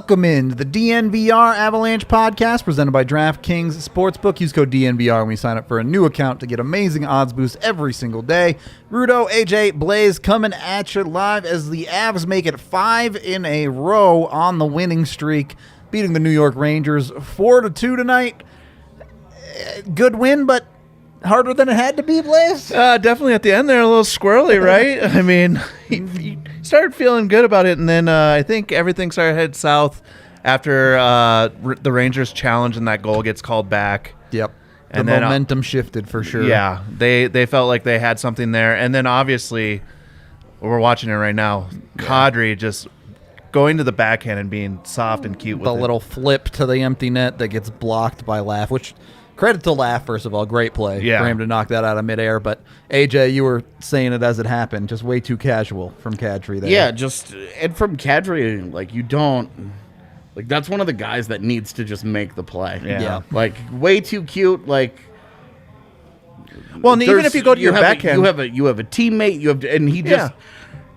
Welcome into the DNVR Avalanche podcast presented by DraftKings Sportsbook. Use code DNVR when we sign up for a new account to get amazing odds boosts every single day. Rudo, AJ, Blaze coming at you live as the Avs make it 5 in a row on the winning streak, beating the New York Rangers 4-2 tonight. Good win, but harder than it had to be, Blaze? Definitely at the end there, a little squirrely, right? I mean, he started feeling good about it, and then I think everything started to head south after the Rangers challenge and that goal gets called back. Yep. And the then, momentum shifted for sure. Yeah, they felt like they had something there. And then obviously, we're watching it right now, Kadri just going to the backhand and being soft and cute with the little flip to the empty net that gets blocked by Laugh, which... Credit to Laugh, first of all. Great play for him to knock that out of midair. But, AJ, you were saying it as it happened. Just way too casual from Kadri there. Yeah, and from Kadri, like, you don't... Like, that's one of the guys that needs to just make the play. Yeah. Like, way too cute, like... Well, and even if you go to your backhand... You have a teammate, and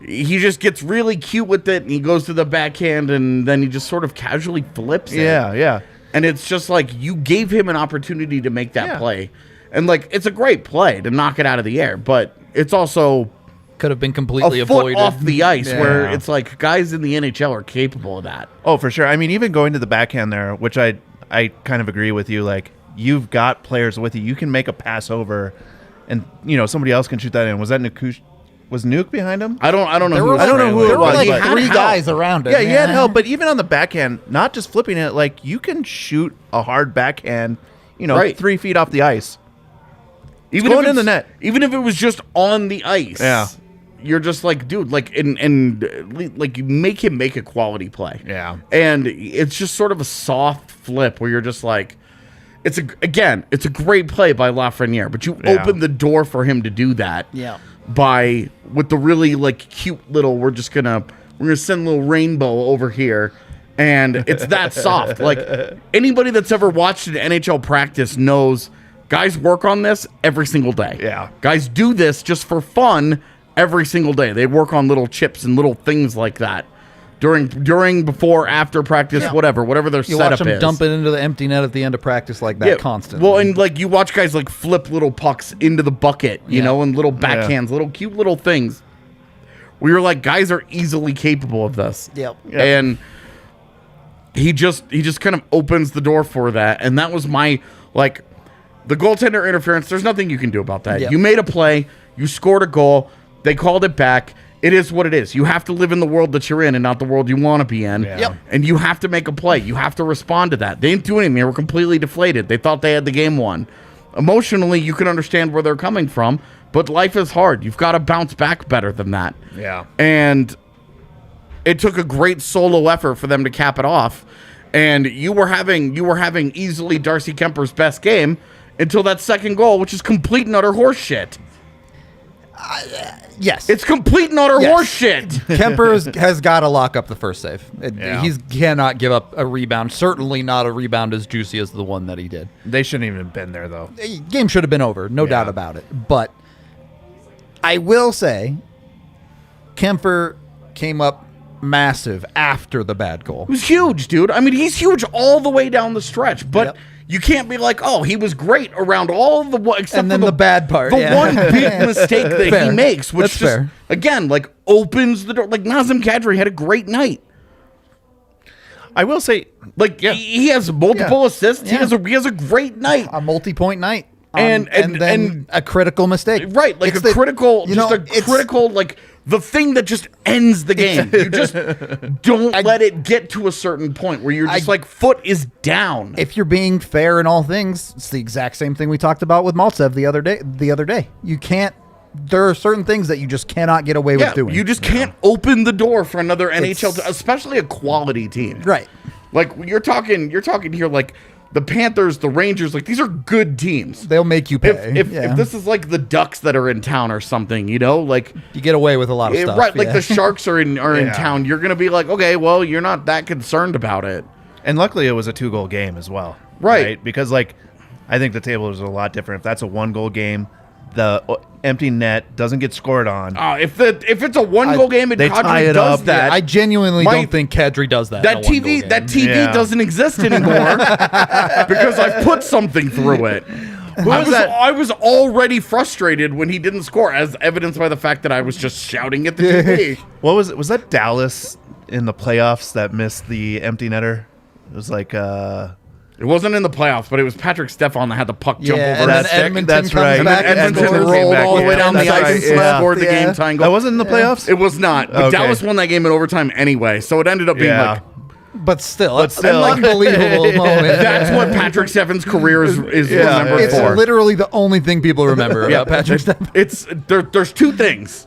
he just gets really cute with it, and he goes to the backhand, and then he just sort of casually flips it. Yeah. And it's just like you gave him an opportunity to make that play. And, like, it's a great play to knock it out of the air, but it's also could have been completely a foot avoided off the ice where it's like guys in the NHL are capable of that. Oh, for sure. I mean, even going to the backhand there, which I kind of agree with you, like, you've got players with you. You can make a pass over, and, somebody else can shoot that in. Was that Nuke? Was Nuke behind him? I don't know who there it was. There were like three guys around it. Yeah, he had help, but even on the backhand, not just flipping it, like, you can shoot a hard backhand, 3 feet off the ice. Even going in the net. Even if it was just on the ice. Yeah. You're just like, dude, like, and like, you make him make a quality play. Yeah. And it's just sort of a soft flip where you're just like, it's a great play by Lafreniere, but you open the door for him to do that. Yeah. With the really, like, cute little, we're gonna send a little rainbow over here, and it's that soft. Like, anybody that's ever watched an NHL practice knows guys work on this every single day. Yeah. Guys do this just for fun every single day. They work on little chips and little things like that during, before, after practice, whatever their setup is. You watch them dump it into the empty net at the end of practice like that constantly. Well, and, like, you watch guys, like, flip little pucks into the bucket, and little backhands, little cute little things. Where you're like, guys are easily capable of this. Yep. And he just kind of opens the door for that. And that was my, like, the goaltender interference. There's nothing you can do about that. Yep. You made a play. You scored a goal. They called it back. It is what it is. You have to live in the world that you're in and not the world you want to be in. Yeah. Yep. And you have to make a play. You have to respond to that. They didn't do anything. They were completely deflated. They thought they had the game won. Emotionally, you can understand where they're coming from, but life is hard. You've got to bounce back better than that. Yeah. And it took a great solo effort for them to cap it off. And you were having easily Darcy Kemper's best game until that second goal, which is complete and utter horse shit. Yes. It's complete and utter horse shit. Kemper has got to lock up the first save. He cannot give up a rebound. Certainly not a rebound as juicy as the one that he did. They shouldn't even have been there, though. Game should have been over. No doubt about it. But I will say Kemper came up massive after the bad goal. It was huge, dude. I mean, he's huge all the way down the stretch, but you can't be like, oh, he was great around all the except and then for the bad part. The one big mistake that he makes, which That's just fair. Again, like, opens the door. Like, Nazem Kadri had a great night. I will say, like, he has multiple assists. Yeah. He has a great night, A multi-point night. And then a critical mistake. right? Like, critical, like, the thing that just ends the game. You just don't let it get to a certain point where you're just like, foot is down. If you're being fair in all things, it's the exact same thing we talked about with Maltsev the other day. You can't. There are certain things that you just cannot get away with doing. You just can't open the door for another NHL, especially a quality team. Right. Like, you're talking here, like, the Panthers, the Rangers, like, these are good teams. They'll make you pay. If this is like the Ducks that are in town or something, like, you get away with a lot of stuff. Right, like the Sharks are in town, you're gonna be like, okay, well, you're not that concerned about it. And luckily it was a 2-goal game as well. Right. Because, like, I think the table is a lot different. If that's a 1-goal game, the empty net doesn't get scored on. If it's a 1-goal game and they tie Kadri it does up. that, I genuinely don't think Kadri does that. that TV doesn't exist anymore because I've put something through it. I was already frustrated when he didn't score, as evidenced by the fact that I was just shouting at the TV. What was it? Was that Dallas in the playoffs that missed the empty netter? It was like It wasn't in the playoffs, but it was Patrick Stefan that had the puck jump over and his then stick. Edmonton That's comes right. back And and Edmonton scores. rolled all the way down the That's ice right, and scored the game tying goal. That wasn't in the playoffs? It was not. But Okay. Dallas won that game in overtime anyway, so it ended up being like But still, But still. an unbelievable moment. that's what Patrick Stefan's career is Yeah, remembered It's for. literally the only thing people remember about Patrick Stefan. It's there's two things: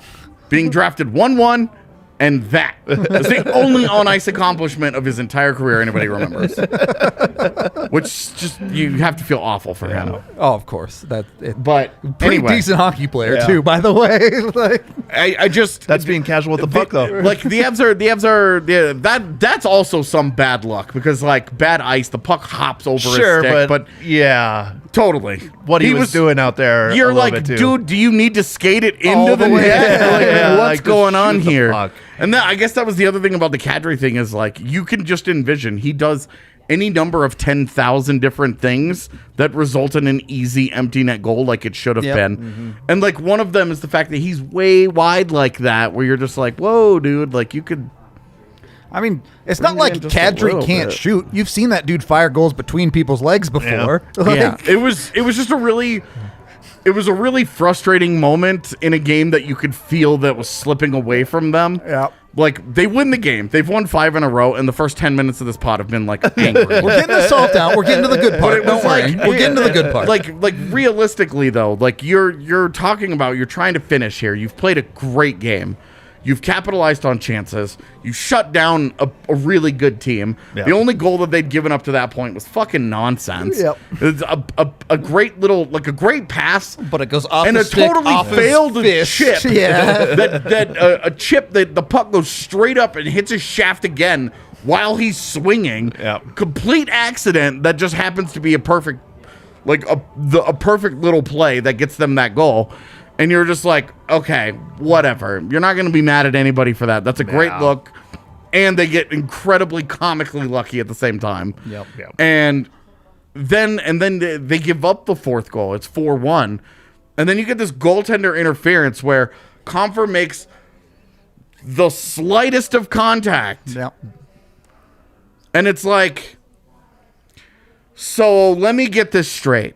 being drafted 1-1 and that. That's the only on-ice accomplishment of his entire career anybody remembers. Which just you have to feel awful for him. Oh, of course. That's it. But Pretty anyway, decent hockey player Yeah. too, by the way. Like, I just That's being casual with the puck, though. Like the Avs are that's also some bad luck because like bad ice, the puck hops over Sure, his stick, but yeah, totally what he was doing out there. You're a little like, bit too. dude, do you need to skate it All into the the way. net? Yeah, Like, yeah, what's like, just going on shoot the here? puck. And I guess that was the other thing about the Kadri thing is like you can just envision he does any number of 10,000 different things that result in an easy empty net goal like it should have been. Mm-hmm. And like one of them is the fact that he's way wide like that where you're just like, whoa, dude, like you could. I mean, it's not Bring like it in just a Kadri little can't bit. shoot. You've seen that dude fire goals between people's legs before. Like, Yeah, it was just a really frustrating moment in a game that you could feel that was slipping away from them. Yeah. Like they win the game. They've won 5 in a row, and the first 10 minutes of this pod have been like angry. We're getting the salt out. We're getting to the good part. it was Don't worry. like- We're getting to the good part. like realistically though, like you're talking about you're trying to finish here. You've played a great game. You've capitalized on chances. You shut down a really good team. Yeah. The only goal that they'd given up to that point was fucking nonsense. Yep. It's a great little, like a great pass, but it goes off and the a stick, totally off his failed fist. chip. Yeah. A chip that the puck goes straight up and hits his shaft again while he's swinging. Yep. Complete accident that just happens to be a perfect, like a perfect little play that gets them that goal. And you're just like, okay, whatever. You're not going to be mad at anybody for that. That's a great Yeah. look. And they get incredibly comically lucky at the same time. Yep. And then they give up the fourth goal. It's 4-1. And then you get this goaltender interference where Comfer makes the slightest of contact. Yep. And it's like, so let me get this straight.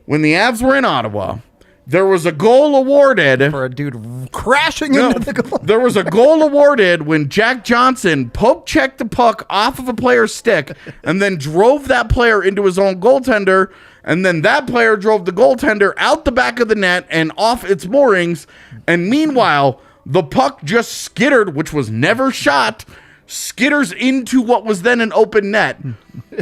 When the Avs were in Ottawa, there was a goal awarded For a dude crashing No, into the goal. there was a goal awarded when Jack Johnson poke checked the puck off of a player's stick and then drove that player into his own goaltender. And then that player drove the goaltender out the back of the net and off its moorings. And meanwhile, the puck just skittered, which was never shot, skitters into what was then an open net.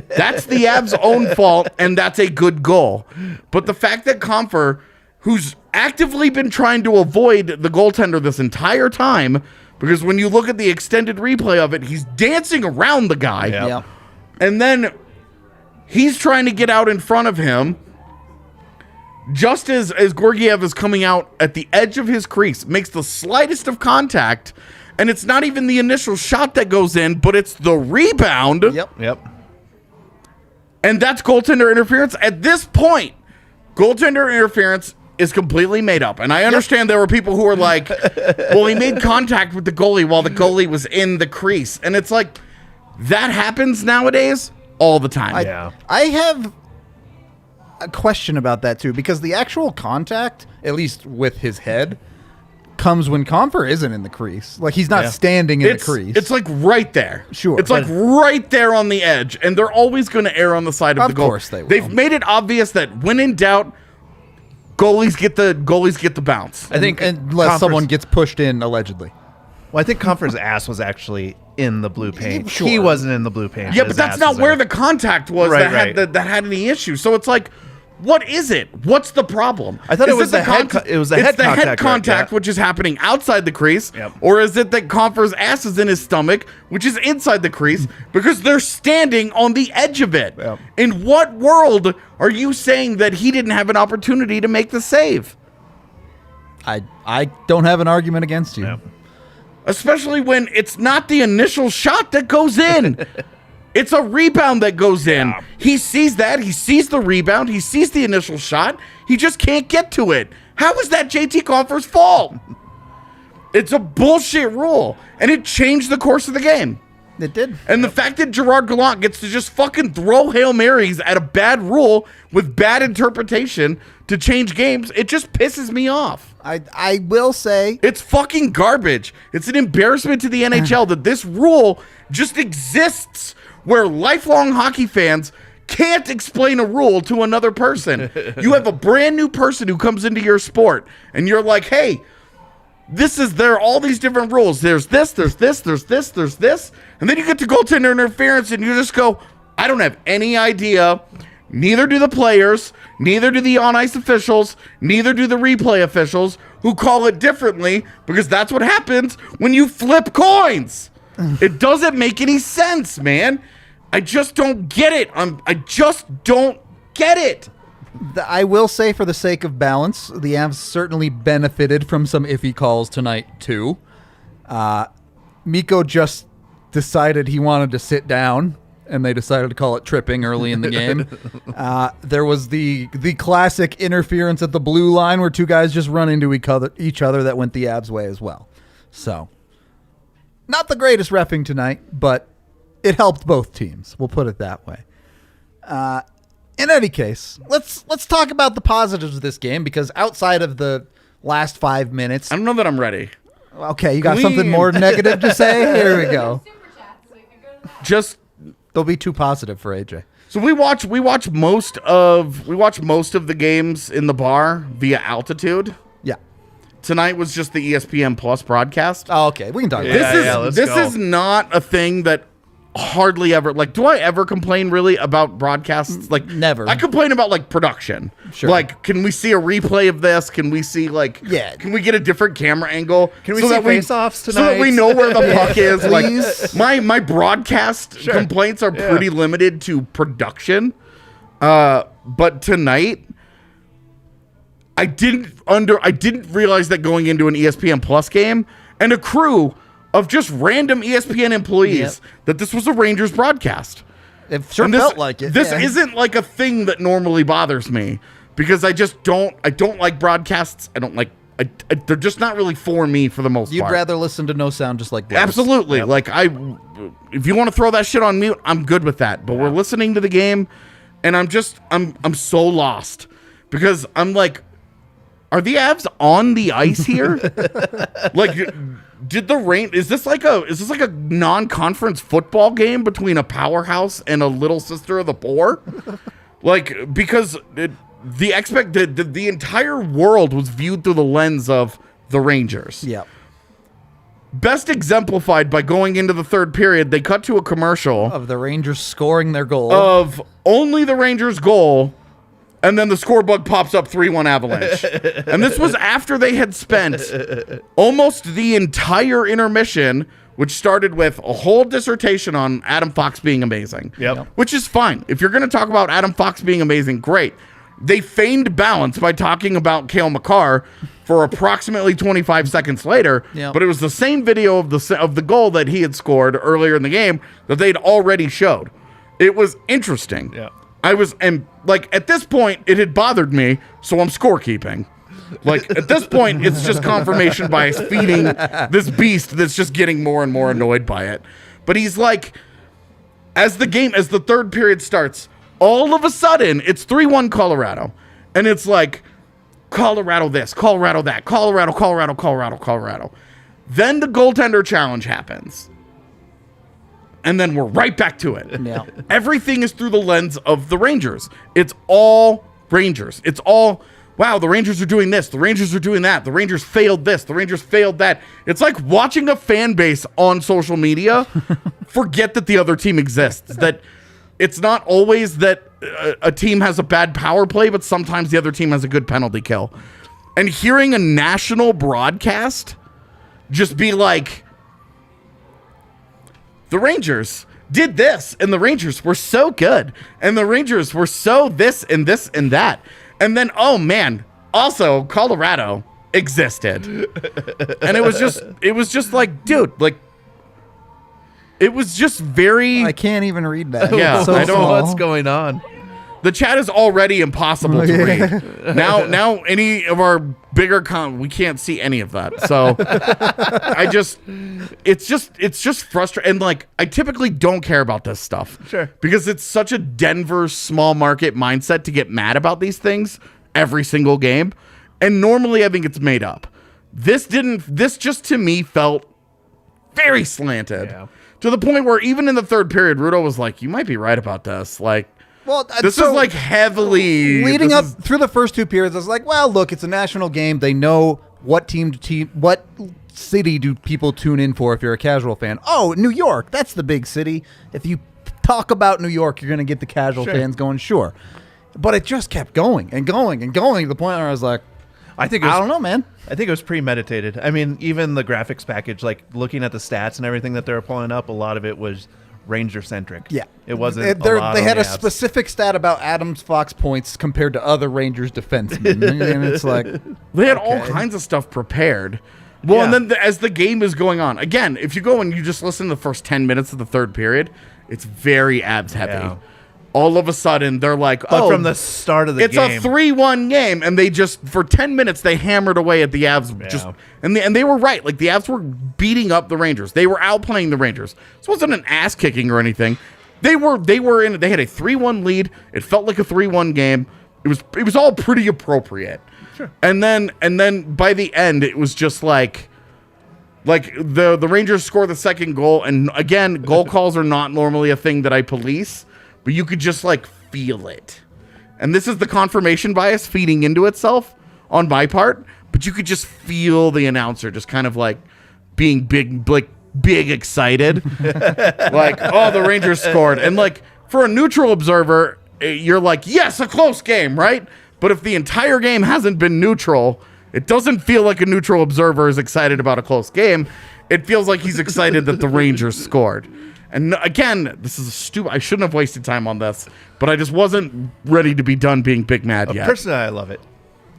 That's the Avs' own fault, and that's a good goal. But the fact that Comfer, who's actively been trying to avoid the goaltender this entire time, because when you look at the extended replay of it, he's dancing around the guy. Yep. Yep. And then he's trying to get out in front of him. Just as Georgiev is coming out at the edge of his crease, makes the slightest of contact, and it's not even the initial shot that goes in, but it's the rebound. Yep. And that's goaltender interference. At this point, goaltender interference is completely made up. And I understand there were people who were like, well, he made contact with the goalie while the goalie was in the crease. And it's like, that happens nowadays all the time. Yeah. I have a question about that too, because the actual contact, at least with his head, comes when Comfer isn't in the crease. Like he's not standing in the crease. It's like right there. Sure, It's like right there on the edge. And they're always going to err on the side of the goal. Of course they will. They've made it obvious that when in doubt, goalies get the bounce. I think unless Comfer's- someone gets pushed in allegedly. Well, I think Comfer's ass was actually in the blue paint. Sure. He wasn't in the blue paint. Yeah, His but that's ass not was where there. the contact was Right, that had any issue. So it's like, what is it? What's the problem? I thought it Is was the head co- it was the it's head the contact, head right? contact, Yeah. which is happening outside the crease, Yep. or is it that Comfer's ass is in his stomach, which is inside the crease, because they're standing on the edge of it? Yep. In what world are you saying that he didn't have an opportunity to make the save? I don't have an argument against you. Yeah. Especially when it's not the initial shot that goes in. It's a rebound that goes in. Yeah. He sees that. He sees the rebound. He sees the initial shot. He just can't get to it. How is that JT Compher's fault? It's a bullshit rule. And it changed the course of the game. It did. And the fact that Gerard Gallant gets to just fucking throw Hail Marys at a bad rule with bad interpretation to change games, it just pisses me off. I will say It's fucking garbage. It's an embarrassment to the NHL that this rule just exists where lifelong hockey fans can't explain a rule to another person. You have a brand new person who comes into your sport and you're like, hey, there are all these different rules. There's this, there's this, there's this, there's this. And then you get to goaltender interference and you just go, I don't have any idea. Neither do the players, neither do the on-ice officials, neither do the replay officials who call it differently because that's what happens when you flip coins. It doesn't make any sense, man. I just don't get it. I just don't get it. I will say, for the sake of balance, the Avs certainly benefited from some iffy calls tonight, too. Mikko just decided he wanted to sit down, and they decided to call it tripping early in the game. There was the classic interference at the blue line where two guys just run into each other that went the Avs' way as well. So, not the greatest reffing tonight, but it helped both teams. We'll put it that way. In any case, let's talk about the positives of this game, because outside of the last 5 minutes, I don't know that I'm ready. okay, you got something more negative to say? Here we go. SUPERCHATS, so you can go to that. Just They'll be too positive for AJ. so we watch most of the games in the bar via altitude. Yeah. Tonight was just the ESPN Plus broadcast. Oh, okay, we can talk about Yeah, it. let's This go. is not a thing that hardly ever, like, do I ever complain really about broadcasts? Like, Never. I complain about, like, production. Sure. Like, can we see a replay of this? Can we see, like, Yeah. can we get a different camera angle? Can we see face-offs So that we tonight? know where the puck is. Please. Like, my broadcast complaints are pretty limited to production. But tonight, I didn't realize that going into an ESPN Plus game and a crew of just random ESPN employees Yep. that this was a Rangers broadcast. It sure And this, felt like it. This yeah. isn't like a thing that normally bothers me because I don't like broadcasts. I don't like, they're just not really for me for the most You'd part. rather listen to no sound just like Blaze. Absolutely. Like if you want to throw that shit on mute, I'm good with that. But we're listening to the game and I'm so lost because I'm like, are the Avs on the ice here? Like, did the rain? Is this like a non-conference football game between a powerhouse and a little sister of the poor? Like, because the entire world was viewed through the lens of the Rangers. Yeah. Best exemplified by going into the third period, they cut to a commercial Of the Rangers scoring their goal. of only the Rangers' goal, and then the scorebook pops up 3-1 Avalanche. And this was after they had spent almost the entire intermission, which started with a whole dissertation on Adam Fox being amazing. Yep. Which is fine. If you're going to talk about Adam Fox being amazing, great. They feigned balance by talking about Cale Makar for approximately 25 seconds later, Yep. but it was the same video of the goal that he had scored earlier in the game that they'd already showed. It was interesting. Yeah. And like at this point, it had bothered me, so I'm scorekeeping. Like at this point, it's just confirmation bias feeding this beast that's just getting more and more annoyed by it. But he's like, as the third period starts, all of a sudden it's 3-1 Colorado, and it's like Colorado this, Colorado that, Colorado. Then the goaltender challenge happens. And then we're right back to it. Yeah. Everything is through the lens of the Rangers. It's all Rangers. It's all, wow, the Rangers are doing this. The Rangers are doing that. The Rangers failed this. The Rangers failed that. It's like watching a fan base on social media forget that the other team exists. That it's not always that a team has a bad power play, but sometimes the other team has a good penalty kill. And hearing a national broadcast just be like, the Rangers did this, and the Rangers were so good, and the Rangers were so this and this and that. And then, oh man, also Colorado, existed. And it was just like, dude, like, it was just very... I can't even read that. Yeah, It's so I don't know small. what's going on. The chat is already impossible to read. Now any of our bigger we can't see any of that. So it's just frustrating. And like, I typically don't care about this stuff. Sure. Because it's such a Denver small market mindset to get mad about these things every single game. And normally I think it's made up. This just to me felt very slanted. Yeah. To the point where even in the third period, Rudo was like, you might be right about this. Like, Well, this is like heavily leading up through the first two periods. I was like, well, look, it's a national game. They know what what city do people tune in for if you're a casual fan. Oh, New York, that's the big city. If you talk about New York, you're going to get the casual fans going, sure. But it just kept going and going and going to the point where I was like, I I don't know, man. I think it was premeditated. I mean, even the graphics package, like looking at the stats and everything that they were pulling up, a lot of it was Ranger centric. Yeah, it wasn't. They had a specific stat about Adams Fox points compared to other Rangers defensemen, and it's like they had all kinds of stuff prepared. Well, Yeah. and then as the game is going on, again, if you go and you just listen to the first 10 minutes of the third period, it's very abs heavy. Yeah. All of a sudden, they're like, But from the start of the it's game, a 3-1 game, and they just for 10 minutes they hammered away at the Avs. Yeah. Just and they were right. Like the Avs were beating up the Rangers. They were outplaying the Rangers. This wasn't an ass kicking or anything. They were in. They had a 3-1 lead. It felt like a 3-1 game. It was all pretty appropriate. Sure. And then by the end, it was just like the Rangers score the second goal, and again, goal calls are not normally a thing that I police, but you could just like feel it. And this is the confirmation bias feeding into itself on my part, but you could just feel the announcer just kind of like being big excited. Like, oh, the Rangers scored. And like for a neutral observer, you're like, yes, a close game, right? But if the entire game hasn't been neutral, it doesn't feel like a neutral observer is excited about a close game. It feels like he's excited that the Rangers scored. And again, this is stupid. I shouldn't have wasted time on this, but I just wasn't ready to be done being big mad yet. Personally, I love it.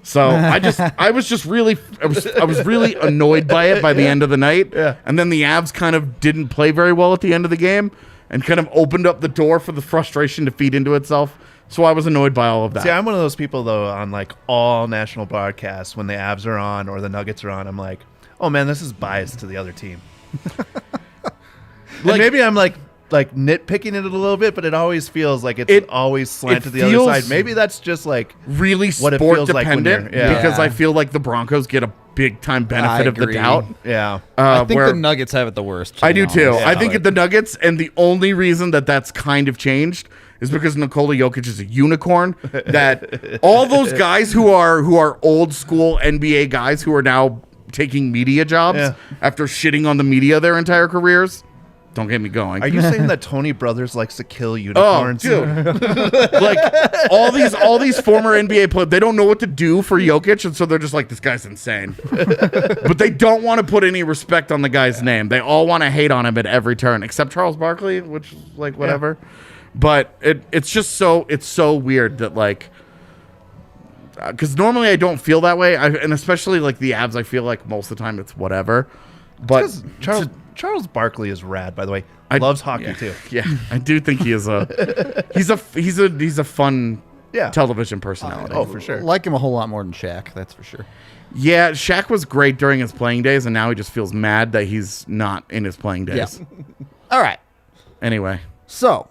So I was really annoyed by it by the end of the night. Yeah. And then the Avs kind of didn't play very well at the end of the game and kind of opened up the door for the frustration to feed into itself. So I was annoyed by all of that. See, I'm one of those people though on like all national broadcasts when the Avs are on or the Nuggets are on. I'm like, oh man, this is biased to the other team. Like, and maybe I'm like nitpicking it a little bit, but it always feels like it's always slanted to the other feels side. Maybe that's just like really what it sport feels like when dependent you're- yeah. because I feel like the Broncos get a big time benefit of the agree. doubt. yeah. I think where- the Nuggets have it the worst. I do too. Yeah. I think the Nuggets, and the only reason that's kind of changed is because Nikola Jokic is a unicorn. That all those guys who are old school NBA guys who are now taking media jobs Yeah. after shitting on the media their entire careers. Don't get me going. Are you saying that Tony Brothers likes to kill Oh, unicorns? dude! Like all these former NBA players, they don't know what to do for Jokic, and so they're just like, this guy's insane. But they don't want to put any respect on the guy's name. They all want to hate on him at every turn, except Charles Barkley, which is like whatever. Yeah. But it's just so weird that like, because normally I don't feel that way, and especially like the Avs, I feel like most of the time it's whatever. But Charles Barkley is rad, by the way. Loves hockey too. Yeah, I do think he is he's a fun television personality. Oh, for sure. Like him a whole lot more than Shaq, that's for sure. Yeah, Shaq was great during his playing days, and now he just feels mad that he's not in his playing days. Yeah. All right. Anyway. So,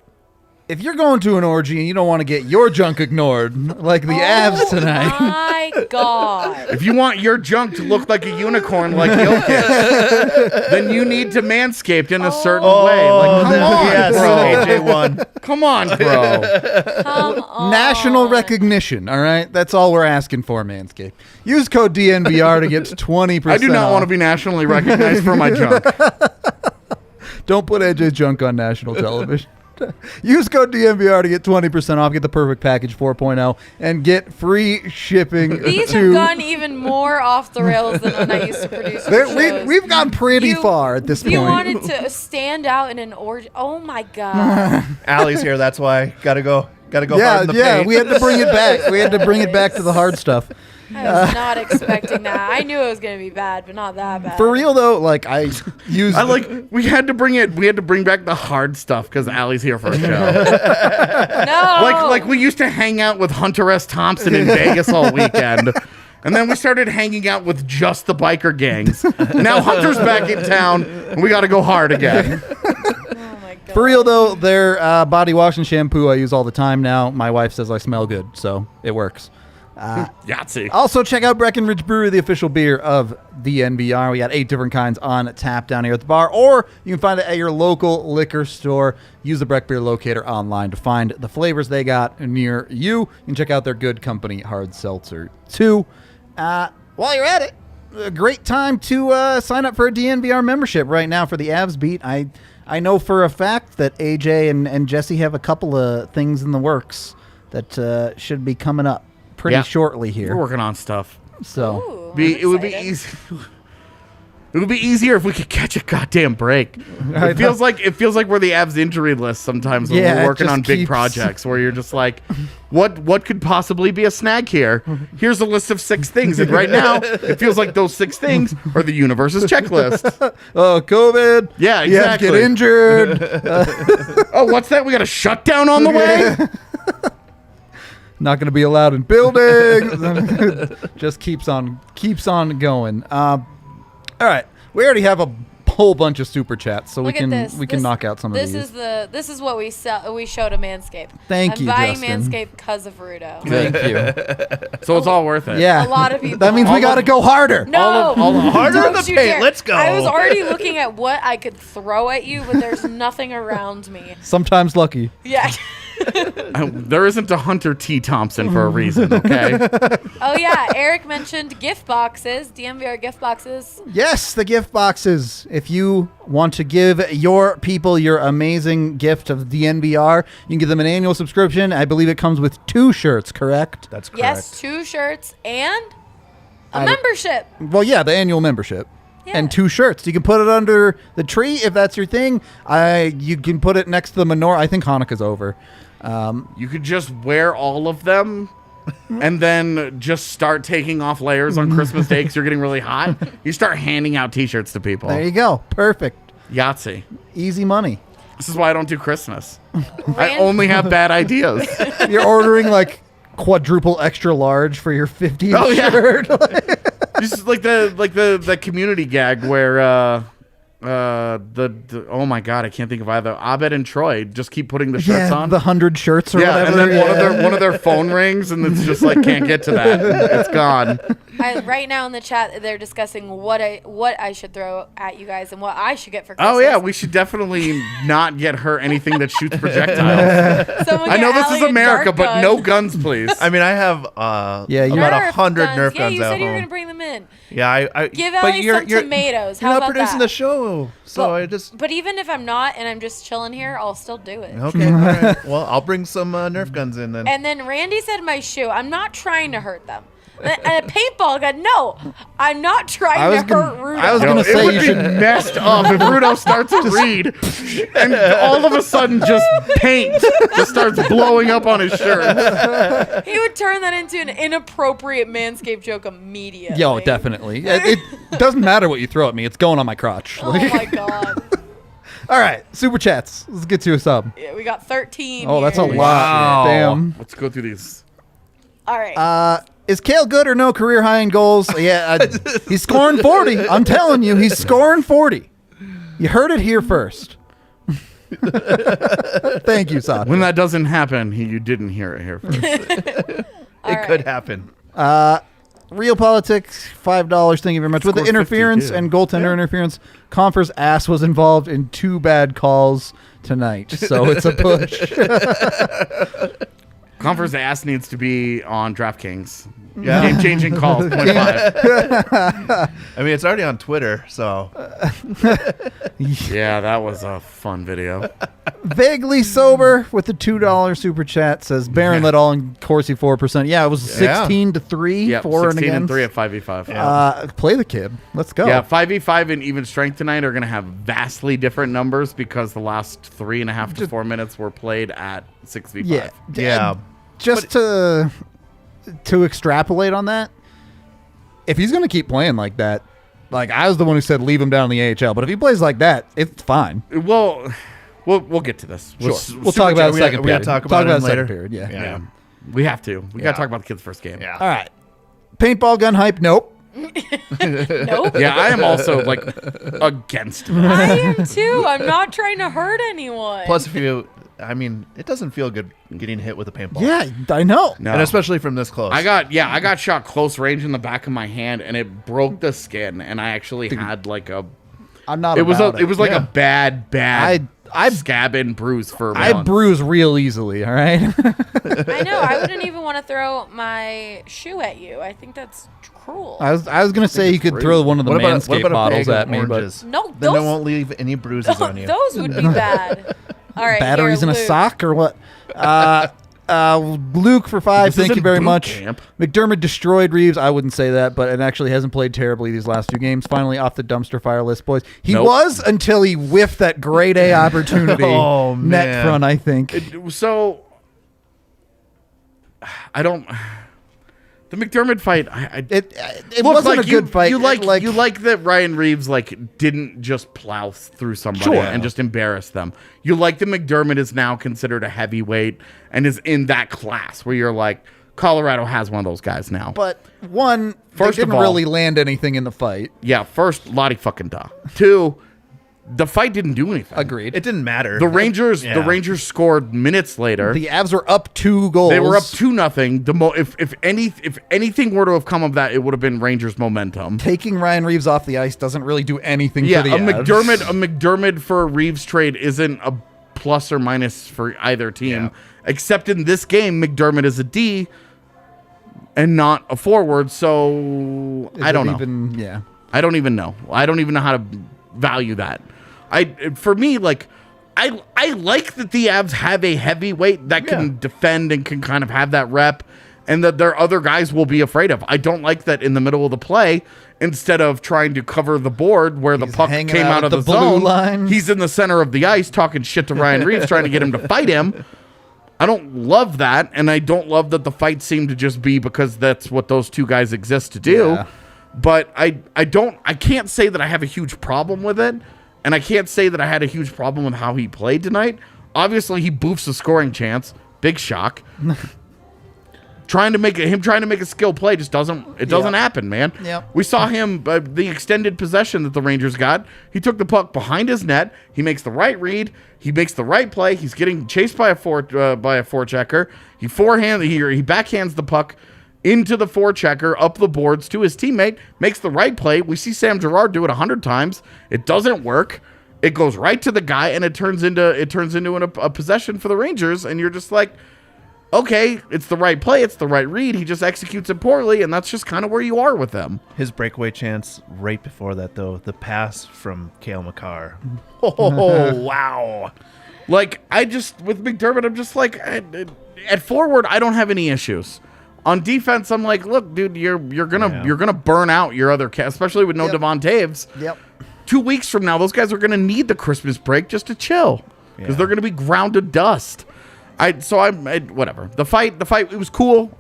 if you're going to an orgy and you don't want to get your junk ignored, like the Avs tonight, My God. If you want your junk to look like a unicorn like Jokic, then you need to manscape in a certain way. Like, come on, yes, bro. AJ won. Come on, bro. Come on. national recognition, all right? That's all we're asking for, Manscaped. Use code DNVR to get 20% I do not off. want to be nationally recognized for my junk. Don't put AJ's junk on national television. Use code DNVR to get 20% off, get the perfect package 4.0, and get free shipping. These have gone even more off the rails than when I used to produce shows. We've gone pretty far at this You point. wanted to stand out in an orgy. Oh my God. Allie's here. That's why. Gotta go. Yeah, hard in the paint. we had to bring it back. We had to bring it back to the hard stuff. I was not expecting that. I knew it was going to be bad, but not that bad. For real though, like I used. we had to bring back the hard stuff because Allie's here for a show. No. Like we used to hang out with Hunter S. Thompson in Vegas all weekend. And then we started hanging out with just the biker gangs. Now Hunter's back in town, and we got to go hard again. Oh my God. For real though, their body wash and shampoo I use all the time now. My wife says I smell good, so it works. Yahtzee. Also, check out Breckenridge Brewery, the official beer of the NBR. We got 8 different kinds on tap down here at the bar, or you can find it at your local liquor store. Use the Breck Beer Locator online to find the flavors they got near you. You can check out their Good Company hard seltzer too. While you're at it, a great time to sign up for a DNVR membership right now for the Avs Beat. I know for a fact that AJ and Jesse have a couple of things in the works that should be coming up pretty shortly here. We're working on stuff. So Ooh, It would be easy. It would be easier if we could catch a goddamn break. It feels like we're the Avs injury list sometimes when Yeah, we're it working just on big keeps- projects where you're just like, what could possibly be a snag here? Here's a list of 6 things, and right now it feels like those 6 things are the universe's checklist. COVID. Yeah, You have to exactly. get injured. Oh, what's that? We got a shutdown on the way? Not going to be allowed in buildings. Just keeps on going. All right, we already have a whole bunch of super chats, so Look at this. we can knock out some of these. This is what we show to Manscaped. Thank you, I'm buying Justin. Manscaped because of Rudo. Thank you. So it's all worth it. Yeah, A lot of people. That means we got to go harder. No, harder in don't the you paint. dare. Let's go. I was already looking at what I could throw at you, but there's nothing around me. Sometimes lucky. Yeah. There isn't a Hunter T. Thompson for a reason, okay? Oh yeah, Eric mentioned gift boxes, DMVR gift boxes. Yes, the gift boxes. If you want to give your people your amazing gift of the NBR, you can give them an annual subscription. I believe it comes with 2 shirts, correct? That's correct. Yes, 2 shirts and a I- membership. Well, yeah, the annual membership. Yeah. And 2 shirts. You can put it under the tree if that's your thing. You can put it next to the menorah. I think Hanukkah's over. You could just wear all of them and then just start taking off layers on Christmas Day because you're getting really hot. You start handing out T-shirts to people. There you go. Perfect. Yahtzee. Easy money. This is why I don't do Christmas. I only have bad ideas. You're ordering like quadruple extra large for your 50th Oh, yeah. shirt. Just like the community gag where oh my god, I can't think of either. Abed and Troy just keep putting the shirts Yeah, on. the 100 shirts or Yeah, whatever. and then one of their phone rings, and it's just like can't get to that. It's gone. Right now in the chat, they're discussing what I should throw at you guys and what I should get for Christmas. Oh yeah, we should definitely not get her anything that shoots projectiles. Someone I get know this is Allie a America, dart but gun. no guns, please. I mean, I have Yeah, you- about Nerf 100 guns. Nerf Yeah, guns you at said you were home. gonna bring them in. Yeah, I Give but Allie some tomatoes. You're How not about producing that? the show, so Well, I just But even if I'm not and I'm just chilling here, I'll still do it. okay. All right. Well, I'll bring some Nerf guns in then. And then Randy said my shoe. I'm not trying to hurt them. And a paintball gun. No, I'm not trying to hurt Rudo. I was No, gonna it say would you be should. messed up if Rudo starts to read, and all of a sudden just paint just starts blowing up on his shirt. He would turn that into an inappropriate Manscaped joke immediately. Yo, definitely. It doesn't matter what you throw at me. It's going on my crotch. Oh my god. All right, super chats. Let's get to a sub. Yeah, we got 13. Oh, that's a here. lot. Damn. Let's go through these. All right. Is Kale good or no? Career high in goals? Yeah, he's scoring 40. I'm telling you, he's scoring 40. You heard it here first. Thank you, Sasha. When that doesn't happen, you didn't hear it here first. It could happen. Real Politics, $5. Thank you very much. With the Scored 50, interference too. and goaltender interference, Confer's ass was involved in 2 bad calls tonight, so it's a push. Confer's ass needs to be on DraftKings. Yeah. Game changing calls. 0.5. I mean, it's already on Twitter, so Yeah, that was a fun video. Vaguely sober with the $2 super chat says Barren led all in Corsi 4%. Yeah, it was 16-3 Yeah, for and 16 and against. 3 at 5v5. Play the kid. Let's go. Yeah, 5v5 and even strength tonight are going to have vastly different numbers because the last 3.5 to 4 minutes were played at 6v5. Yeah. yeah. Just to extrapolate on that, if he's going to keep playing like that, like I was the one who said leave him down in the AHL, but if he plays like that, it's fine. Well, we'll get to this. We'll talk about the second we gotta period. talk about it the later. second period. Yeah. Yeah. We have to. We got to talk about the kid's first game. Yeah. All right. Paintball gun hype. Nope. Nope. Yeah, I am also like against it. I am too. I'm not trying to hurt anyone. Plus, it doesn't feel good getting hit with a paintball. Yeah, I know. No. And especially from this close. I got shot close range in the back of my hand, and it broke the skin, and I actually had like a. I'm not. It was about it was like Yeah. a bad I scab and bruise for. I months. bruise real easily. All right. I know. I wouldn't even want to throw my shoe at you. I think that's cruel. I was gonna say you could throw one of the what about Manscaped a bottles bag at of me, oranges? No, then it those- won't leave any bruises on you. Those would be bad. All right. but batteries here, in a Luke. sock or what? Luke for 5. This Thank you isn't very boot much. camp. McDermott destroyed Reeves. I wouldn't say that, but it actually hasn't played terribly these last 2 games. Finally off the dumpster fire list, boys. He Nope. was until he whiffed that grade A opportunity. Oh, net man. front, I think. So I don't. The McDermott fight, It look, wasn't like a good fight. You It, like that Ryan Reeves didn't just plow through somebody Sure. and just embarrass them. You like that McDermott is now considered a heavyweight and is in that class where you're like, Colorado has one of those guys now. But one, First they of didn't all- really land anything in the fight. Yeah, first, Lottie fucking da. 2, the fight didn't do anything. Agreed. It didn't matter. The Rangers scored minutes later. The Avs were up 2 goals. They were up 2-0. If anything were to have come of that, it would have been Rangers momentum. Taking Ryan Reeves off the ice doesn't really do anything Yeah, for the a Avs. McDermott for a Reeves trade isn't a plus or minus for either team. Yeah. Except in this game, McDermott is a D and not a forward. So Is I don't it know. even- yeah. I don't even know. I don't even know how to value that. For me, like I like that the Avs have a heavyweight that can defend and can kind of have that rep, and that their other guys will be afraid of. I don't like that in the middle of the play, instead of trying to cover the board where the He's puck hanging came out out of at the the blue zone, line. he's in the center of the ice talking shit to Ryan Reeves, trying to get him to fight him. I don't love that, and I don't love that the fight seemed to just be because that's what those 2 guys exist to do. Yeah. But I can't say that I have a huge problem with it, and I can't say that I had a huge problem with how he played tonight. Obviously, he boofs a scoring chance. Big shock. trying to make a skill play just doesn't happen, man. Yep. We saw him the extended possession that the Rangers got. He took the puck behind his net. He makes the right read. He makes the right play. He's getting chased by a forechecker. He backhands the puck into the forechecker, up the boards to his teammate, makes the right play. We see Sam Girard do it 100 times. It doesn't work. It goes right to the guy, and it turns into a possession for the Rangers. And you're just like, okay, it's the right play, it's the right read. He just executes it poorly, and that's just kind of where you are with them. His breakaway chance right before that, though, the pass from Cale Makar. Oh wow! Like with McDermott, I'm just like at forward, I don't have any issues. On defense, I'm like, look, dude, you're gonna burn out your other cast, especially with no Devon Taves. Yep. 2 weeks from now, those guys are gonna need the Christmas break just to chill because they're gonna be ground to dust. Whatever. The fight, it was cool.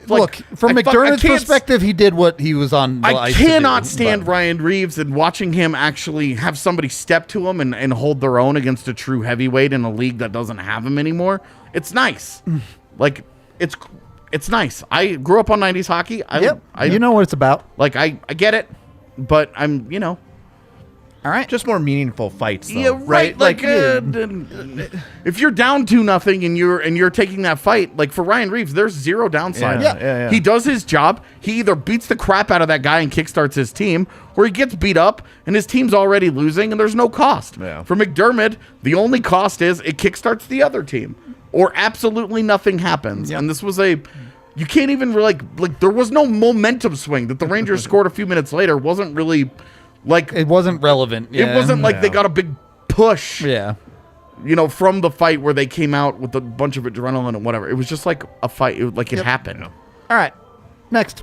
Look, from McDermott's perspective, he did what he was on the I ice to cannot do, stand but- Ryan Reeves and watching him actually have somebody step to him and hold their own against a true heavyweight in a league that doesn't have him anymore. It's nice. Like, it's nice. I grew up on 90s hockey. You know what it's about. Like, I get it, but I'm. All right. Just more meaningful fights, though. Yeah, right. Like, if you're down 2-0 and you're taking that fight, like for Ryan Reeves, there's zero downside. Yeah. He does his job. He either beats the crap out of that guy and kickstarts his team, or he gets beat up and his team's already losing and there's no cost. Yeah. For McDermott, the only cost is it kickstarts the other team, or absolutely nothing happens. Yep. And this was you can't even like there was no momentum swing that the Rangers scored a few minutes later. Wasn't really. Like It wasn't relevant. it wasn't like they got a big push, Yeah. from the fight where they came out with a bunch of adrenaline and whatever. It was just like a fight. It happened. All right. Next.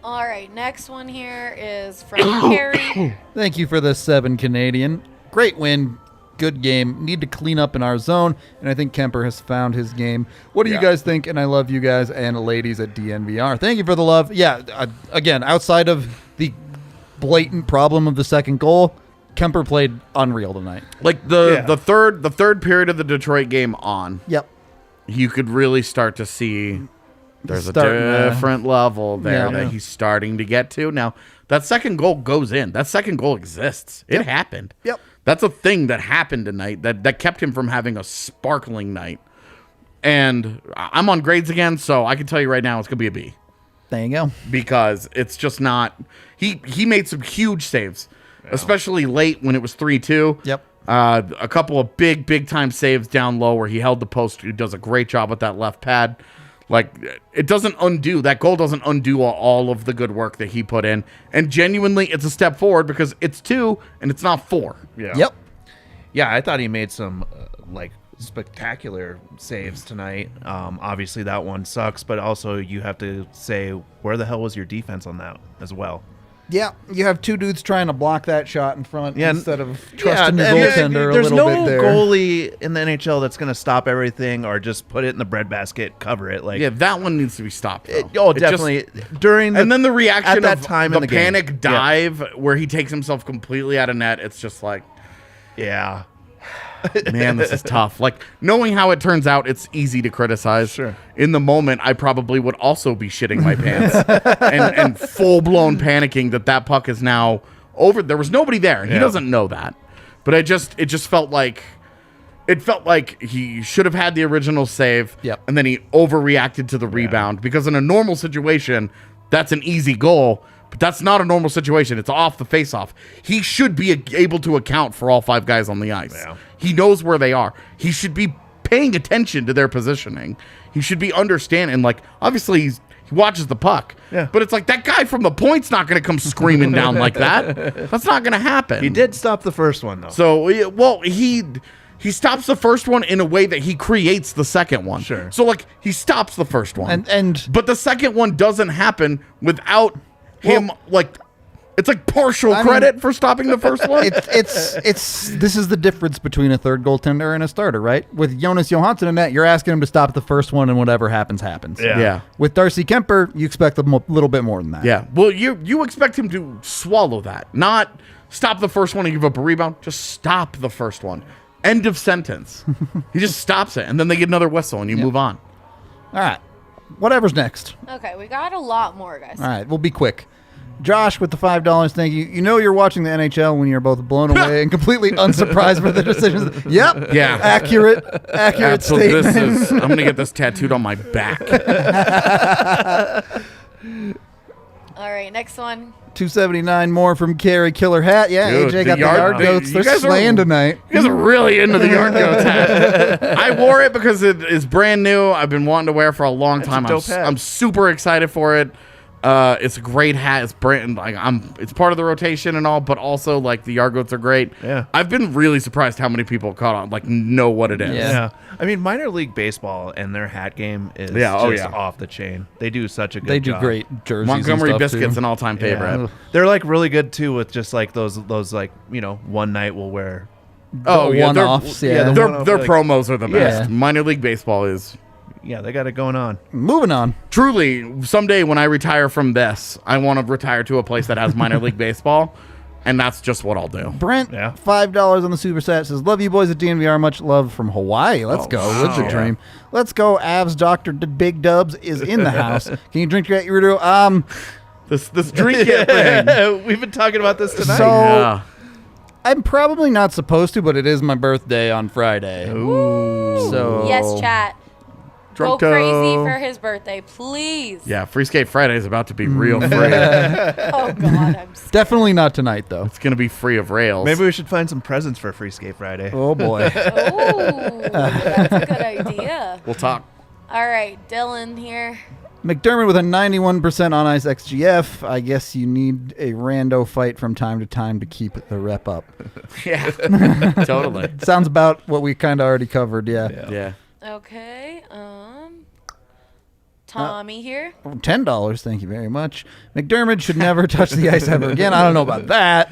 All right, next one here is from Carrie. Thank you for the 7 Canadian. Great win. good game. Need to clean up in our zone, and I think Kemper has found his game. What do you Yeah. guys think? And I love you guys and ladies at DNVR. Thank you for the love. Yeah, again, outside of the blatant problem of the second goal, Kemper played unreal tonight. Like the third period of the Detroit game on, Yep. you could really start to see there's a Starting to- different level there Yeah. that he's starting to get to. Now, that second goal goes in. That second goal exists. It happened. Yep. That's a thing that happened tonight that kept him from having a sparkling night. And I'm on grades again, so I can tell you right now it's going to be a B. There you go. Because it's just not... He made some huge saves, especially late when it was 3-2. Yep. A couple of big time saves down low where he held the post. He does a great job with that left pad. Like, it doesn't undo, that goal doesn't undo all of the good work that he put in. And genuinely, it's a step forward because it's 2 and it's not 4. Yeah. Yep. Yeah, I thought he made some spectacular saves tonight. Obviously, that one sucks, but also you have to say, where the hell was your defense on that as well? Yeah, you have two dudes trying to block that shot in front Yeah, instead of trusting your and goaltender a there's little no bit there. goalie in the NHL that's going to stop everything or just put it in the breadbasket, cover it. Like, Yeah, that one needs to be stopped. Though. oh, It just- definitely. During the, and then the reaction at that of time the in the game. panic Yeah. dive where he takes himself completely out of net. It's just like, yeah. man, this is tough. Like, knowing how it turns out, it's easy to criticize. Sure. In the moment, I probably would also be shitting my pants and full-blown panicking that puck is now over. There was nobody there. He Yeah. doesn't know that. But it just felt like he should have had the original save. Yep. And then he overreacted to the rebound because in a normal situation, that's an easy goal. But that's not a normal situation. It's off the face-off. He should be able to account for all 5 guys on the ice. Yeah. He knows where they are. He should be paying attention to their positioning. He should be understanding. Like, obviously, he watches the puck. Yeah. But it's like, that guy from the point's not going to come screaming down like that. That's not going to happen. He did stop the first one, though. So, well, he stops the first one in a way that he creates the second one. Sure. So, like, he stops the first one. And But the second one doesn't happen without him, like, it's like partial I credit mean, for stopping the first one. it's this is the difference between a third goaltender and a starter, right? With Jonas Johansson in net, you're asking him to stop the first one, and whatever happens, happens. Yeah. Yeah. With Darcy Kemper, you expect a little bit more than that. Yeah. Well, you expect him to swallow that, not stop the first one and give up a rebound. Just stop the first one. End of sentence. He just stops it, and then they get another whistle, and you move on. All right. Whatever's next. Okay, we got a lot more, guys. All right, we'll be quick. Josh with the $5, thank you. You know you're watching the NHL when you're both blown away and completely unsurprised by the decisions. Yep. Yeah. Accurate Absolutely. statement. I'm gonna get this tattooed on my back. All right, next one. $2.79 more from Carrie Killer Hat. Yeah, Dude, AJ got the yard goats. you They're guys slaying tonight. You guys are really into the yard goats hat. I wore it because it is brand new. I've been wanting to wear it for a long time. dope hat. I'm super excited for it. It's a great hat. It's brand like it's part of the rotation and all, but also like the yard goats are great. Yeah. I've been really surprised how many people caught on, like know what it is. Yeah. Yeah. I mean, minor league baseball and their hat game is just off the chain. They do such a good They do job. great jerseys. Montgomery and stuff Biscuit's too. an all-time favorite. Yeah. They're like really good too with just like those like, one night we'll wear. Oh yeah, one-offs, their, yeah. the their, one-off, their like- promos are the best. Yeah. Minor league baseball is Yeah, they got it going on. Moving on. truly someday when I retire from this, I want to retire to a place that has minor league baseball, and that's just what I'll do. Brent, Yeah. $5 on the super set says, love you boys at DNVR. Much love from Hawaii. Let's go. Live the wow. dream. Let's go. Avs Dr. Big Dubs is in the house. Can you drink your Rudo? This drink it thing. We've been talking about this tonight. So Yeah. I'm probably not supposed to, but it is my birthday on Friday. So Yes, chat. Go Drunko. crazy for his birthday, please. Yeah, Free Skate Friday is about to be real free. Oh God, I'm. Definitely not tonight, though. It's gonna be free of rails. Maybe we should find some presents for Free Skate Friday. Oh boy. Oh, that's a good idea. we'll talk. All right, Dylan here. McDermott with a 91% on ice XGF. I guess you need a rando fight from time to time to keep the rep up. Yeah, totally. Sounds about what we kind of already covered. Yeah. Yeah. Okay. Tommy here. $10. Thank you very much. McDermott should never touch the ice ever again. I don't know about that.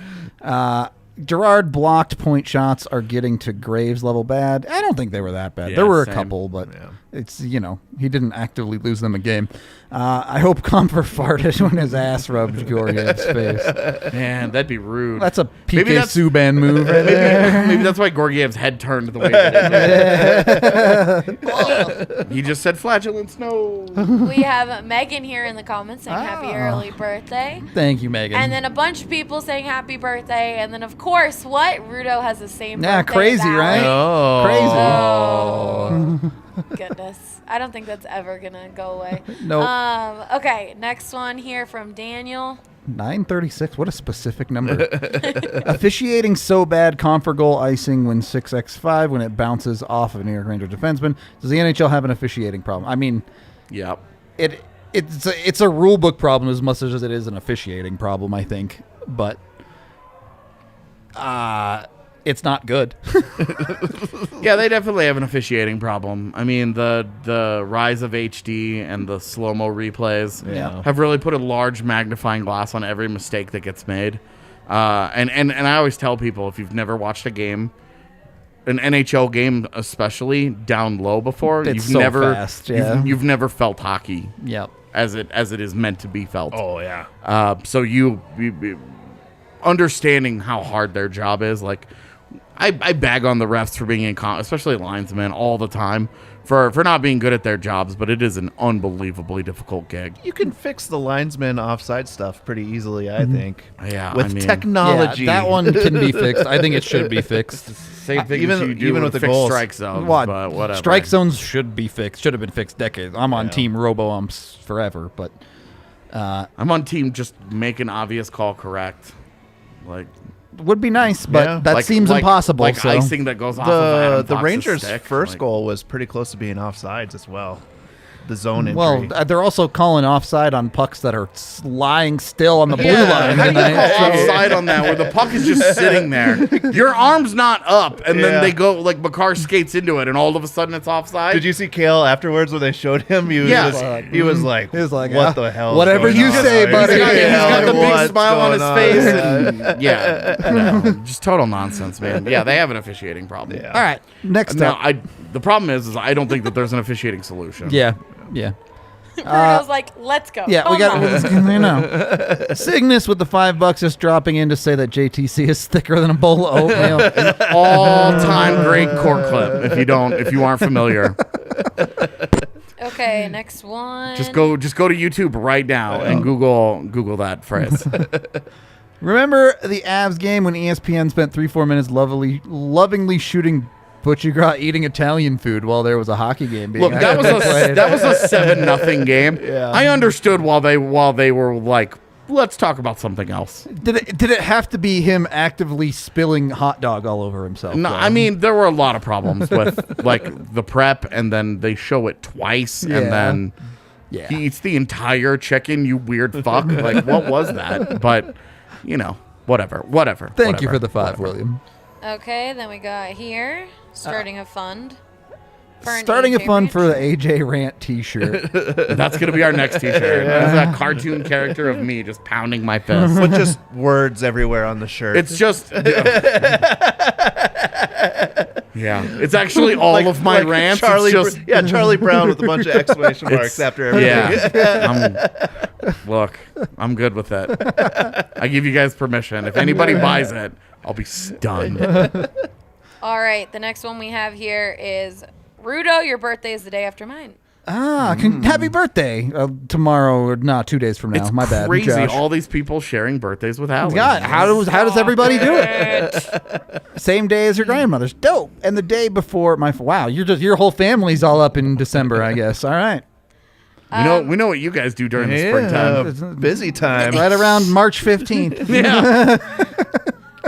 Gerard blocked point shots are getting to Graves level bad. I don't think they were that bad. Yeah, There were a same. couple, but it's, he didn't actively lose them a game. I hope Comfort farted when his ass rubbed Gorgiev's face. Man, that'd be rude. That's a Maybe PK that's- Subban move right there. Maybe that's why Gorgiev's head turned the way that it did. He just said flatulence, no. We have Megan here in the comments saying happy early birthday. Thank you, Megan. And then a bunch of people saying happy birthday. And then, of course, what? Rudo has the same Yeah, birthday crazy, as Allie. right? Oh. Oh, goodness. I don't think that's ever going to go away. Nope. Okay, next one here from Daniel. 936. What a specific number. Officiating so bad, Comfort goal icing when 6x5 when it bounces off of a New York Ranger defenseman. Does the NHL have an officiating problem? I mean, Yep. it's a rule book problem as much as it is an officiating problem, I think. But it's not good. Yeah, they definitely have an officiating problem. I mean, the rise of HD and the slow-mo replays have really put a large magnifying glass on every mistake that gets made. And I always tell people, if you've never watched a game, an NHL game especially, down low before, It's you've so never fast, yeah. you've never felt hockey Yep. as it is meant to be felt. Oh, yeah. So you understanding how hard their job is, like I bag on the refs for being especially linesmen all the time for not being good at their jobs, but it is an unbelievably difficult gig. You can fix the linesman offside stuff pretty easily, I think. Yeah, With I mean, technology. Yeah, that one can be fixed. I think it should be fixed. Same thing even- as you do even with the fix goals. strike zones, What? but whatever. Strike zones should be fixed. Should have been fixed decades. I'm on team robo-umps forever, but I'm on team just make an obvious call correct. Like would be nice, but Yeah. that seems impossible. Like so. icing that goes off of Adam The Fox's Rangers' stick. first Like, goal was pretty close to being offsides as well. The zone entry. Well, they're also calling offside on pucks that are lying still on the blue line. How do you tonight. call offside on that where the puck is just sitting there? Your arm's not up, and then they go, like, Makar skates into it, and all of a sudden it's offside? Did you see Kale afterwards when they showed him? He was Yeah. he was like, He was like, what the hell? is whatever going you on?" say, buddy. He's got the big What's smile on his going face. on? And, yeah. No, just total nonsense, man. Yeah, they have an officiating problem. Yeah. All right, next Now, up. the problem is I don't think that there's an officiating solution. Yeah. Rudo's like, let's go. Yeah, we Come got. on. I know. Cygnus with the $5 just dropping in to say that JTC is thicker than a bowl of oatmeal. All-time great court clip. If you aren't familiar, Okay, next one. just go to YouTube right now and Google that phrase. Remember the Avs game when ESPN spent 3-4 minutes lovingly shooting Butchie eating Italian food while there was a hockey game being Look, that was played. a 7-0 game. Yeah. I understood while they were like, let's talk about something else. Did it have to be him actively spilling hot dog all over himself? No, though? I mean there were a lot of problems with like the prep, and then they show it twice, Yeah. and then Yeah. he eats the entire chicken. You weird fuck! Like what was that? But whatever. Thank you for the 5, William. Okay, then we got here, starting a fund. For an Starting a AJ fund Ranch. for the AJ Rant T-shirt. That's gonna be our next T-shirt. It's a cartoon character of me just pounding my fist. But just words everywhere on the shirt. It's just. Yeah, it's actually all of my rants. Charlie, it's just Charlie Brown with a bunch of exclamation marks after everything. yeah. Look, I'm good with it. I give you guys permission. If anybody buys it, I'll be stunned. All right, the next one we have here is Rudo. Your birthday is the day after mine. Happy birthday tomorrow, or no, 2 days from now. It's My bad. crazy. Josh. All these people sharing birthdays with Allie. God, how does everybody do it? Same day as your grandmother's. Dope. And the day before wow, your whole family's all up in December, I guess. All right. We know what you guys do during the springtime. Busy time. Right around March 15th. Yeah,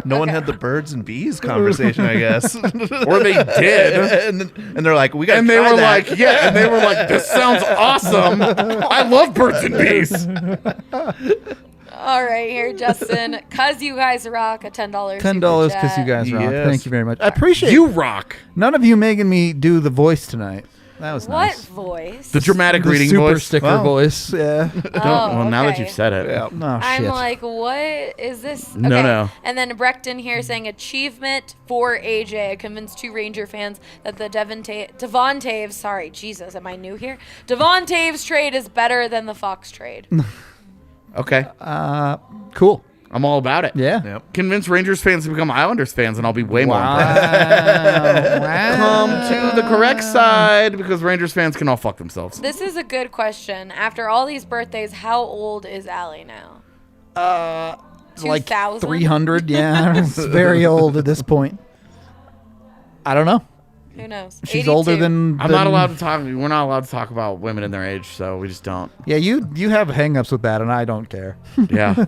No one had the birds and bees conversation, I guess. or they did. and they're like, we got. And they were like, this sounds awesome. I love birds and bees. All right, here, Justin. Cause you guys rock, a $10. $10 because you guys rock. Yes. Thank you very much. I appreciate You rock. None of you making me do the voice tonight. That was What nice. voice? The dramatic The reading super voice. sticker Wow. voice. Yeah. Well, now that okay. you've said it. Oh, I'm shit. like, what is this? Okay. No. And then Breckton here saying achievement for AJ. I convinced 2 Ranger fans that the Devon Taves, sorry, Jesus, am I new here? Devon Taves trade is better than the Fox trade. Okay. Cool. I'm all about it. Yeah. Yep. Convince Rangers fans to become Islanders fans, and I'll be way more Wow. impressed. Wow. Come to the correct side because Rangers fans can all fuck themselves. This is a good question. After all these birthdays, how old is Allie now? Like 2000? 300. Yeah. It's very old at this point. I don't know. Who knows? She's 82. older than. I'm not allowed to talk. We're not allowed to talk about women in their age, so we just don't. Yeah, you have hang-ups with that, and I don't care. Yeah.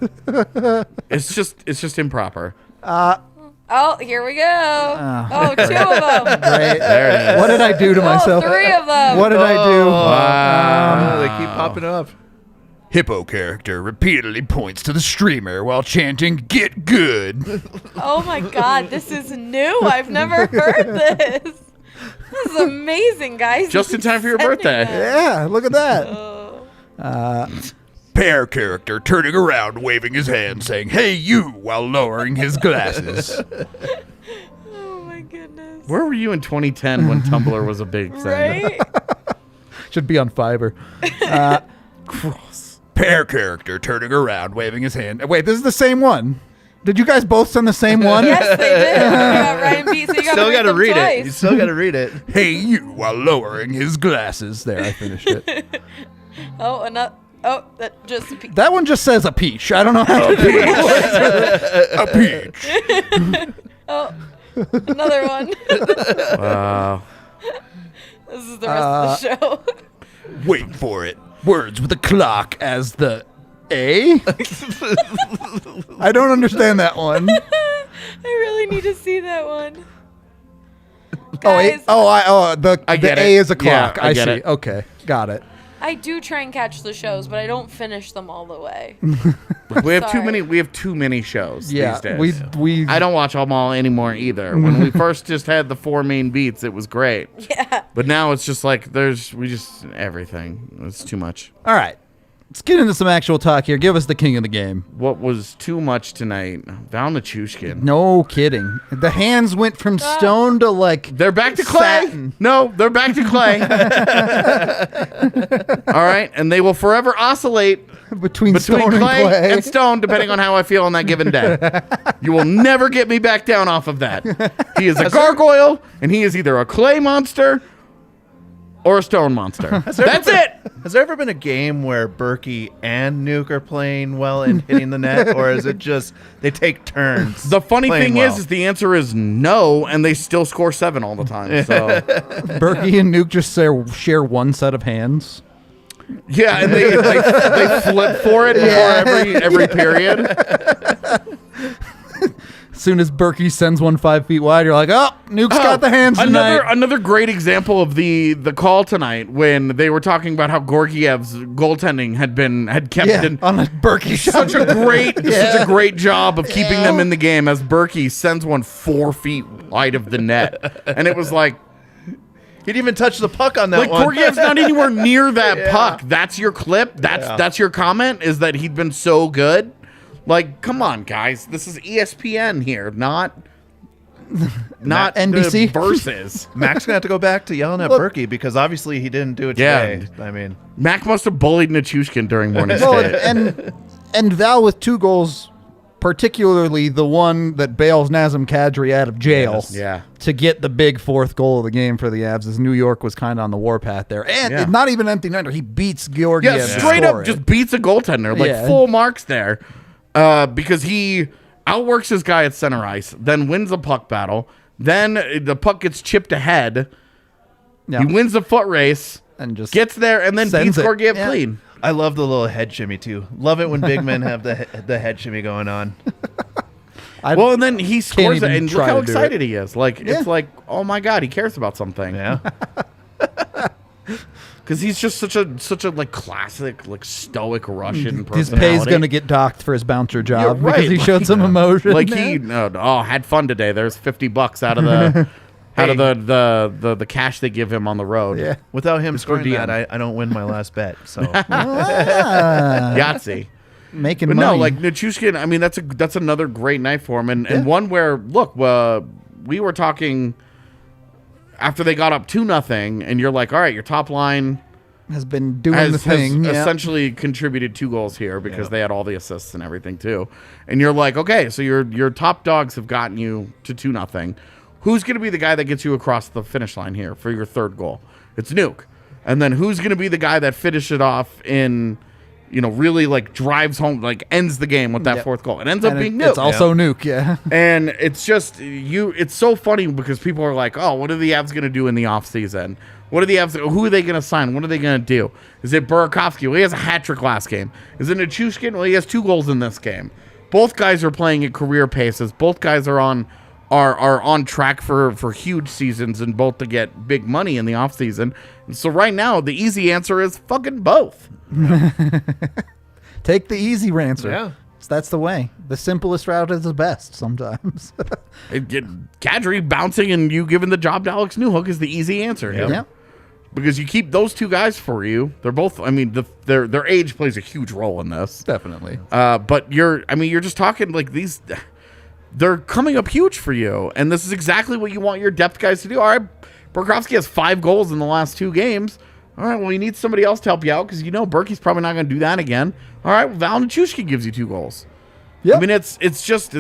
It's just improper. Oh, here we go. Oh, 2 of them. Great. There it is. What did I do to myself? Oh, 3 of them. What did I do? Wow. They keep popping up. Hippo character repeatedly points to the streamer while chanting "Get good." Oh my God, this is new. I've never heard this. This is amazing, guys. Just in time for your Sending birthday. that. Yeah, look at that. Oh. Pear character turning around, waving his hand, saying "Hey you" while lowering his glasses. Oh my goodness. Where were you in 2010 when Tumblr was a big thing? Right? Should be on Fiverr. Pear character turning around, waving his hand. Wait, this is the same one. Did you guys both send the same one? Yes, they did. You got Ryan B. So you got Still to got to read twice. it. You still got to read it. Hey you while lowering his glasses. There, I finished it. Oh, another. Oh, that just. That one just says a peach. I don't know how to do it. A peach. Oh, another one. Wow. This is the rest of the show. Wait for it. Words with a clock as the A? I don't understand that one. I really need to see that one. Oh, A, Guys, the get A it. is a clock. Yeah, I I get see. it. Okay, got it. I do try and catch the shows, but I don't finish them all the way. We have too Sorry. many. We have too many shows Yeah, these days. we. I don't watch them all anymore either. When we first just had the 4 main beats, it was great. Yeah. But now it's just like everything. It's too much. All right, let's get into some actual talk here. Give us the king of the game. What was too much tonight? Val Nichushkin. No kidding. The hands went from stone to like. They're back to clay. Satin. No, they're back to clay. All right, and they will forever oscillate between between stone clay and clay. and stone, depending on how I feel on that given day. You will never get me back down off of that. He is a gargoyle, and he is either a clay monster or a stone monster. That's it. Has there ever been a game where Berkey and Nuke are playing well and hitting the net, or is it just they take turns? The funny playing thing well? is the answer is no, and they still score 7 all the time. So Berkey and Nuke just share one set of hands. yeah, and they flip for it before every period. As soon as Berkey sends one 5 feet wide, you're like, oh, Nuke's got the hands tonight. Another great example of the call tonight when they were talking about how Gorgiev's goaltending had kept Yeah, in on a Berkey shot. such a great job of keeping them in the game as Berkey sends one 4 feet wide of the net, and it was like. He didn't even touch the puck on that Like one. Gorgiev's not anywhere near that puck. That's your clip. That's your comment. Is that he'd been so good? Like, come on, guys. This is ESPN here, not NBC Versus. Mac's gonna have to go back to yelling at Look- Berkey because obviously he didn't do it Yeah. today. I mean, Mac must have bullied Nichushkin during morning Well, skate. and Val with 2 goals, particularly the one that bails Nazem Kadri out of jail. Yes. Yeah. To get the big 4th goal of the game for the Avs, as New York was kind of on the warpath there, and Yeah. not even empty netter. He beats Georgiev. Yeah, to straight score up it. just beats a goaltender. Like Yeah. full marks there. Because he outworks his guy at center ice, then wins a puck battle. Then the puck gets chipped ahead. Yeah. He wins the foot race, and just gets there, and then sends beats it. Gorgiev Yeah. clean. I love the little head shimmy too. Love it when big men have the head shimmy going on. Well, and then he scores it, even and look try how to do excited he is. Like, Yeah. it's like, oh my God, he cares about something. Yeah. Because he's just such a like classic, like stoic Russian his personality. pay's going to get docked for his bouncer job Yeah, right. because he showed some emotion. Like he had fun today. There's $50 out of the out of the cash they give him on the road. Yeah. Without him It's per scoring that, diem. I don't win my last bet. So Yahtzee. Making But money. no, like Nichushkin, I mean, that's another great night for him, and one where look, we were talking after they got up 2-0, and you're like, all right, your top line has been doing has the thing. Yeah. essentially contributed 2 goals here because they had all the assists and everything too, and you're like, okay, so your top dogs have gotten you to 2-0. Who's going to be the guy that gets you across the finish line here for your third goal? It's Nuke, and then who's going to be the guy that finishes it off in? Really like drives home, like ends the game with that Yep. fourth goal. It ends up being Nuke. It's also Nuke, yeah. And it's just it's so funny because people are like, oh, what are the Avs going to do in the offseason? What are the Avs? Who are they going to sign? What are they going to do? Is it Burakovsky? Well, he has a hat trick last game. Is it Nichushkin? Well, he has 2 goals in this game. Both guys are playing at career paces. Both guys are on track for huge seasons and both to get big money in the offseason. And so right now, the easy answer is fucking both. Take the easy answer. Yeah. That's the way. The simplest route is the best sometimes. Kadri bouncing and you giving the job to Alex Newhook is the easy answer here. Yeah. Because you keep those 2 guys for you. They're both, I mean, their age plays a huge role in this. Definitely. But you're just talking like these, they're coming up huge for you. And this is exactly what you want your depth guys to do. All right, Burakovsky has 5 goals in the last 2 games. All right, well, you need somebody else to help you out because Berkey's probably not going to do that again. All right, well, Val Nichushkin gives you 2 goals. Yep. I mean, it's just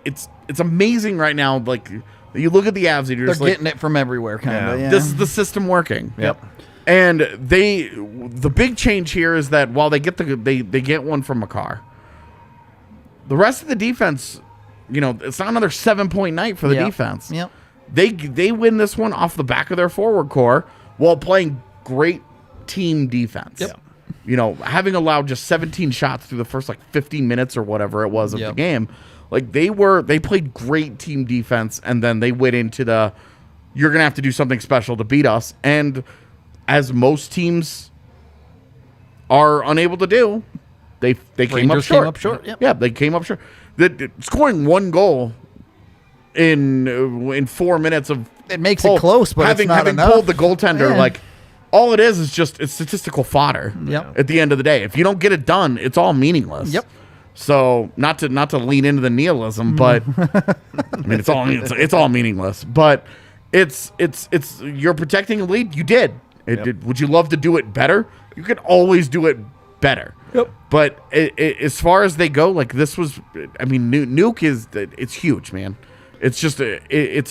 it's amazing right now. Like you look at the Avs, and you're They're just like, getting it from everywhere, kind of. Yeah. Yeah. this is the system working. Yep. And the big change here is that while they get they get one from Makar, the rest of the defense, it's not another 7-point night for the defense. Yep. They win this one off the back of their forward core while playing great team defense. Yep. Having allowed just 17 shots through the first 15 minutes or whatever it was of the Yep. game, like they played great team defense, and then they went into you're gonna have to do something special to beat us. And as most teams are unable to do, they came up Rangers short. came up short. Yep. Yeah, they came up short. Scoring 1 goal in 4 minutes of It makes it close, but it's not having enough. pulled the goaltender, Yeah. all it is just it's statistical fodder. Yep. At the end of the day, if you don't get it done, it's all meaningless. Yep. So not to lean into the nihilism, but I mean it's all meaningless. But it's you're protecting a lead. You did. Would you love to do it better? You could always do it better. Yep. But as far as they go, this was, I mean, Nuke it's huge, man. It's just it's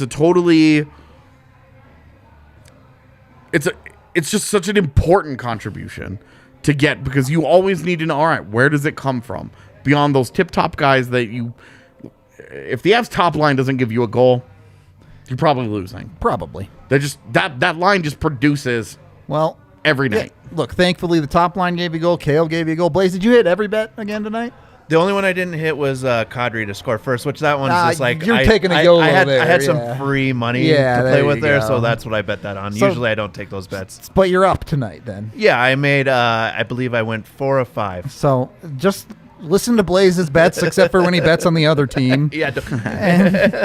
just such an important contribution to get, because you always need to know, all right, where does it come from? Beyond those tip-top guys if the Avs top line doesn't give you a goal, you're probably losing. Probably. They just that line just produces Well, every night. look, thankfully the top line gave you a goal. Kale gave you a goal. Blaze, did you hit every bet again tonight? The only one I didn't hit was Kadri to score first, which that one's just like you're taking a YOLO I had there, some yeah. free money Yeah, to there play you with there, go. so that's what I bet that on. So- Usually I don't take those bets. But you're up tonight then. Yeah, I made. I believe I went 4 of 5. So just listen to Blaze's bets, except for when he bets on the other team. Yeah,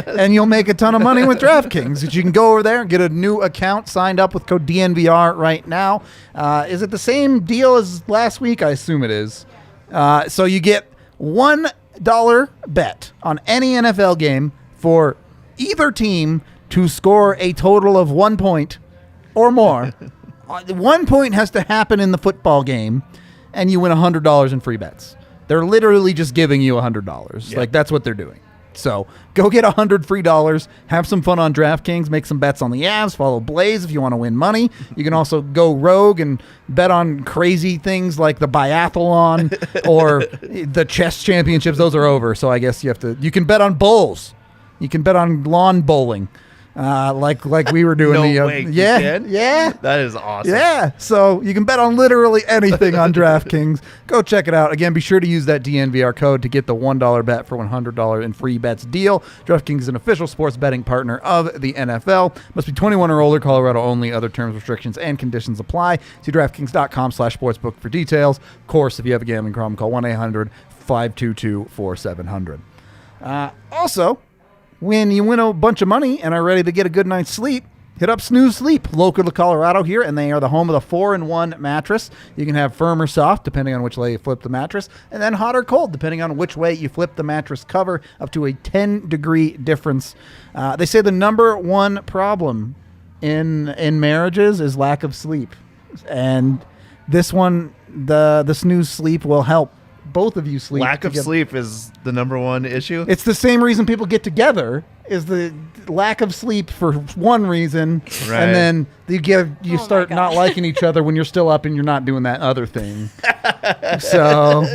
and you'll make a ton of money with DraftKings. You can go over there and get a new account signed up with code DNVR right now. Is it the same deal as last week? I assume it is. So you get $1 bet on any NFL game for either team to score a total of 1 point or more. 1 point has to happen in the football game, and you win $100 in free bets. They're literally just giving you $100. Yeah. Like, that's what they're doing. So go get $100 free, have some fun on DraftKings, make some bets on the Avs, follow Blaze if you want to win money. You can also go rogue and bet on crazy things like the biathlon or the chess championships. Those are over, so I guess you can bet on bowls. You can bet on lawn bowling. Like we were doing. No way, you can? Yeah. that is awesome. Yeah, so you can bet on literally anything on DraftKings. Go check it out. Again, be sure to use that DNVR code to get the $1 bet for $100 in free bets deal. DraftKings is an official sports betting partner of the NFL. Must be 21 or older, Colorado only. Other terms, restrictions, and conditions apply. See DraftKings.com/sportsbook for details. Of course, if you have a gambling problem, call 1-800-522-4700. Also, When you win a bunch of money and are ready to get a good night's sleep, hit up Snooze Sleep, local to Colorado here, and they are the home of the 4-in-1 mattress. You can have firm or soft, depending on which way you flip the mattress, and then hot or cold, depending on which way you flip the mattress cover, up to a 10-degree difference. They say the number one problem in marriages is lack of sleep. And this one, the Snooze Sleep will help both of you sleep. Lack of together. sleep is the number one issue. It's the same reason people get together is the lack of sleep for one reason, Right. and then you Oh my start not gosh. liking each other when you're still up and you're not doing that other thing. So,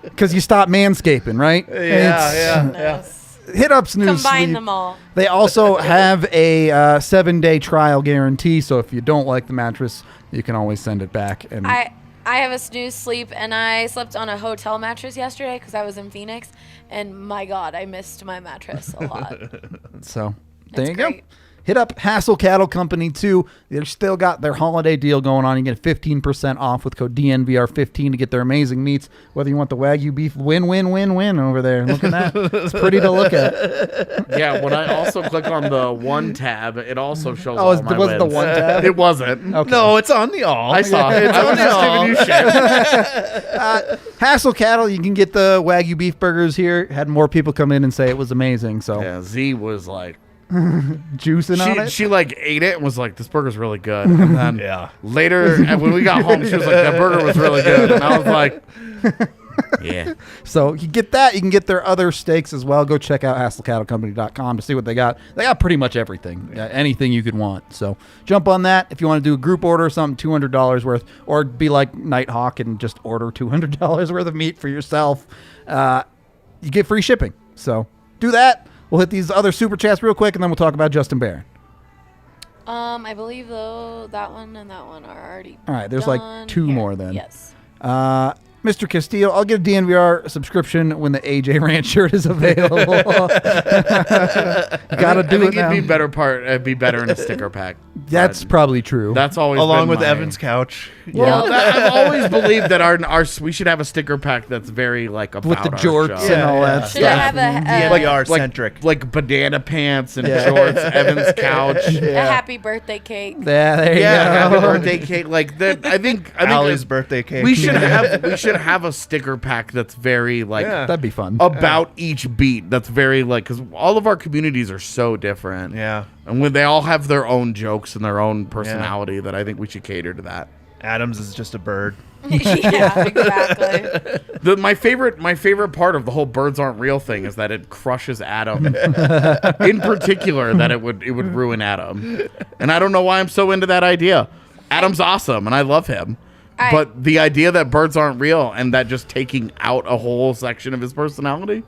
because you stop manscaping, right? Yeah. Goodness. Hit up Snooze Combine Sleep. them all. They also have a 7-day trial guarantee, so if you don't like the mattress, you can always send it back. And I have a Snooze Sleep, and I slept on a hotel mattress yesterday because I was in Phoenix, and my God, I missed my mattress a lot. so there It's you go. great. Hit up Hassel Cattle Company too. They've still got their holiday deal going on. You get 15% off with code DNVR15 to get their amazing meats. Whether you want the Wagyu beef, win over there. Look at that. It's pretty to look at. Yeah, when I also click on the one tab, it also shows Oh, all it my wasn't the wins. one tab? It wasn't. Okay. No, it's on the all. I saw it. I was just giving you shit. Hassel Cattle, you can get the Wagyu beef burgers here. Had more people come in and say it was amazing. So Yeah, Z was like, juicing on it. she like ate it and was like, this burger's really good. And then Yeah. later, when we got home, she was like, that burger was really good. And I was like, yeah. So you get that. You can get their other steaks as well. Go check out hasslecattlecompany.com to see what they got. They got pretty much everything, anything you could want. So jump on that. If you want to do a group order or something, $200 worth, or be like Nighthawk and just order $200 worth of meat for yourself, you get free shipping. So do that. We'll hit these other super chats real quick, and then we'll talk about Justin Barron. I believe though that one and that one are already. All right, there's like done 2 here. more then. Yes. Mr. Castillo, I'll get a DNVR subscription when the AJ Ranch shirt is available. Gotta do it now. It'd be better in a sticker pack. That's But probably true. that's always Along been with my- Evan's couch. Well, Yeah. I've always believed that we should have a sticker pack that's very like about with the our jorts show. and all that Yeah. Should I stuff. have a DNVR centric. like banana pants and shorts, Evan's couch. a happy birthday cake? Yeah, there you Yeah, go. happy birthday cake. Like that. I think Allie's birthday cake. we should have a sticker pack that's very like Yeah. That'd be fun. about each beat. That's very like because all of our communities are so different. Yeah. And when they all have their own jokes and their own personality, that I think we should cater to that. Adams is just a bird. Yeah, exactly. My favorite part of the whole birds aren't real thing is that it crushes Adam. In particular, that it would ruin Adam. And I don't know why I'm so into that idea. Adam's awesome and I love him. But the idea that birds aren't real and that just taking out a whole section of his personality,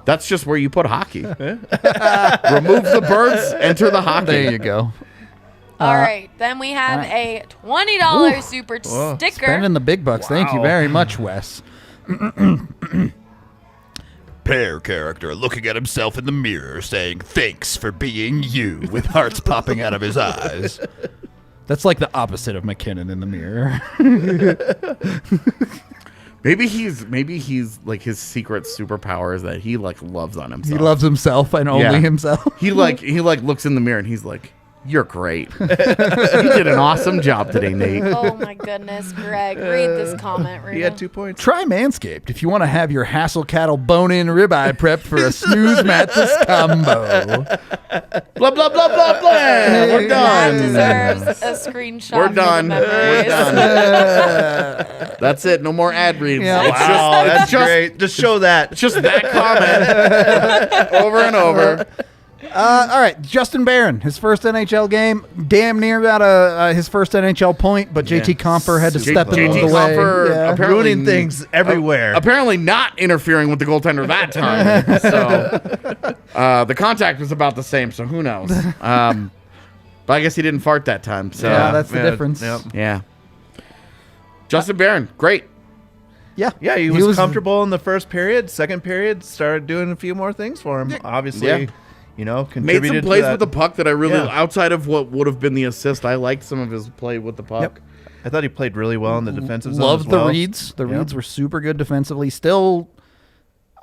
that's just where you put hockey. Remove the birds, enter the hockey. There you go. All right, then we have all a $20 super sticker. Spending the big bucks. Thank you Wow. very much, Wes. Pear character looking at himself in the mirror saying, "Thanks for being you," with hearts popping out of his eyes. That's like the opposite of McKinnon in the mirror. Maybe he's like his secret superpower is that he like loves on himself. He loves himself and only Yeah. himself. He looks in the mirror and he's like, "You're great. You did an awesome job today, Nate." Oh my goodness, Greg, read this comment. He had 2 points. Try Manscaped if you want to have your Hassel Cattle bone-in ribeye prepped for a snooze mattress combo. Blah blah blah blah blah. We're That done. deserves a screenshot. We're for done. the We're memories. done. That's it. No more ad reads. Yeah. It's Wow, just, that's it's just, great. Just show that. It's just that comment over and over. All right, Justin Barron, his first NHL game, damn near got his first NHL point, but JT Compher had to step in JT the way. Compher Yeah. apparently Ruining things everywhere. Apparently not interfering with the goaltender that time. So the contact was about the same. So who knows? But I guess he didn't fart that time. So Yeah, that's the Yeah, difference. yep. yeah. Justin Barron, great. Yeah, Yeah, he was comfortable in the first period. Second period, started doing a few more things for him. Obviously, Yeah. you know, Made contributed some plays to that. with the puck that I really, Yeah. outside of what would have been the assist, I liked some of his play with the puck. I thought he played really well in the defensive zone. Loved as well. the reads. The Yep. reads were super good defensively. Still,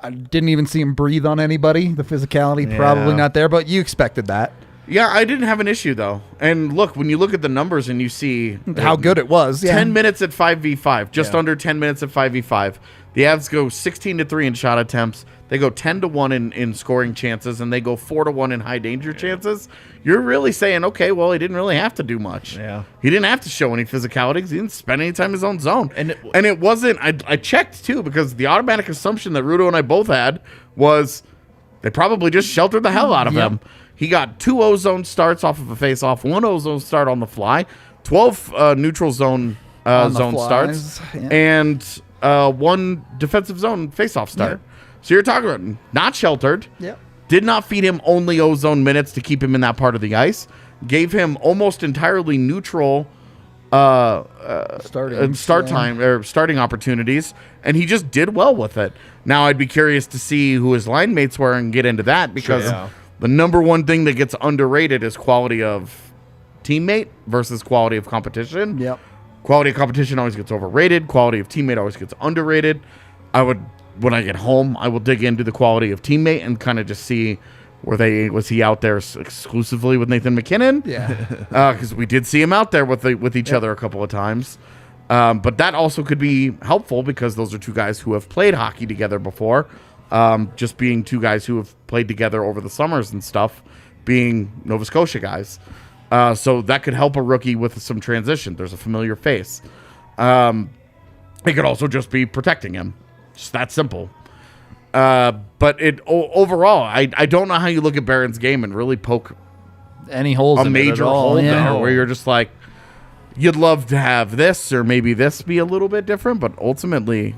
I didn't even see him breathe on anybody. The physicality probably not there, but you expected that. Yeah, I didn't have an issue though. And look, when you look at the numbers and you see How good it was. Yeah. 10 minutes at 5v5, just under 10 minutes at 5v5. The Avs go 16-3 in shot attempts. They go 10-1 in scoring chances, and they go 4-1 in high danger chances. You're really saying, okay, well, he didn't really have to do much. Yeah. He didn't have to show any physicality. He didn't spend any time in his own zone. And it wasn't, I checked too, because the automatic assumption that Rudo and I both had was they probably just sheltered the hell out of him. He got 2 O-zone starts off of a face-off, 1 O-zone start on the fly, 12 neutral zone zone starts, and 1 defensive zone face-off start. So you're talking about not sheltered, did not feed him only O-zone minutes to keep him in that part of the ice, gave him almost entirely neutral starting opportunities, and he just did well with it. Now I'd be curious to see who his line mates were and get into that, because the number one thing that gets underrated is quality of teammate versus quality of competition. Quality of competition always gets overrated. Quality of teammate always gets underrated. When I get home, I will dig into the quality of teammate and kind of just see was he out there exclusively with Nathan McKinnon? Because we did see him out there with each other a couple of times. But that also could be helpful because those are 2 guys who have played hockey together before. Just being 2 guys who have played together over the summers and stuff, being Nova Scotia guys. So that could help a rookie with some transition. There's a familiar face. It could also just be protecting him. Just that simple. But overall, I don't know how you look at Barron's game and really poke any holes a in major it at all. hole there where you're just like, you'd love to have this or maybe this be a little bit different, but ultimately,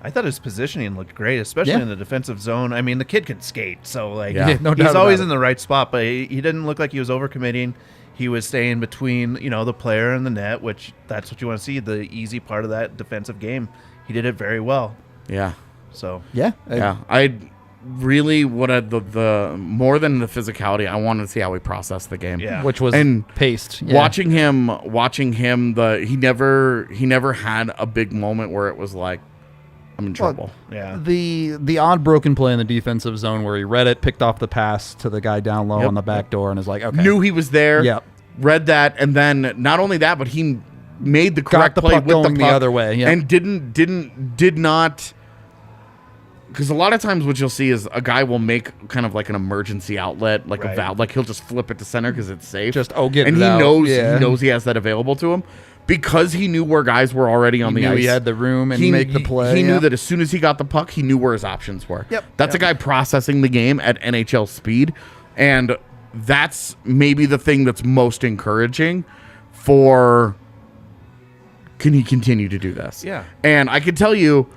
I thought his positioning looked great, especially in the defensive zone. I mean, the kid can skate, so like no doubt he's always about in the right spot, but he didn't look like he was overcommitting. He was staying between, the player and the net, which that's what you want to see, the easy part of that defensive game. He did it very well. Yeah. So I really wanted the more than the physicality. I wanted to see how he processed the game. Yeah. which was paced. Watching him, he never had a big moment where it was like, I'm in trouble. The odd broken play in the defensive zone where he read it, picked off the pass to the guy down low on the back door, and is like, okay, knew he was there. Read that, and then not only that, but he made the correct play with the puck the other way, and did not. Because a lot of times what you'll see is a guy will make kind of like an emergency outlet, like a valve, like he'll just flip it to center because it's safe. Get and it he out. knows he has that available to him because he knew where guys were already on the ice. He had the room and make the play. He knew that as soon as he got the puck, he knew where his options were. That's a guy processing the game at NHL speed, and that's maybe the thing that's most encouraging for. Can he continue to do this? And I can tell you,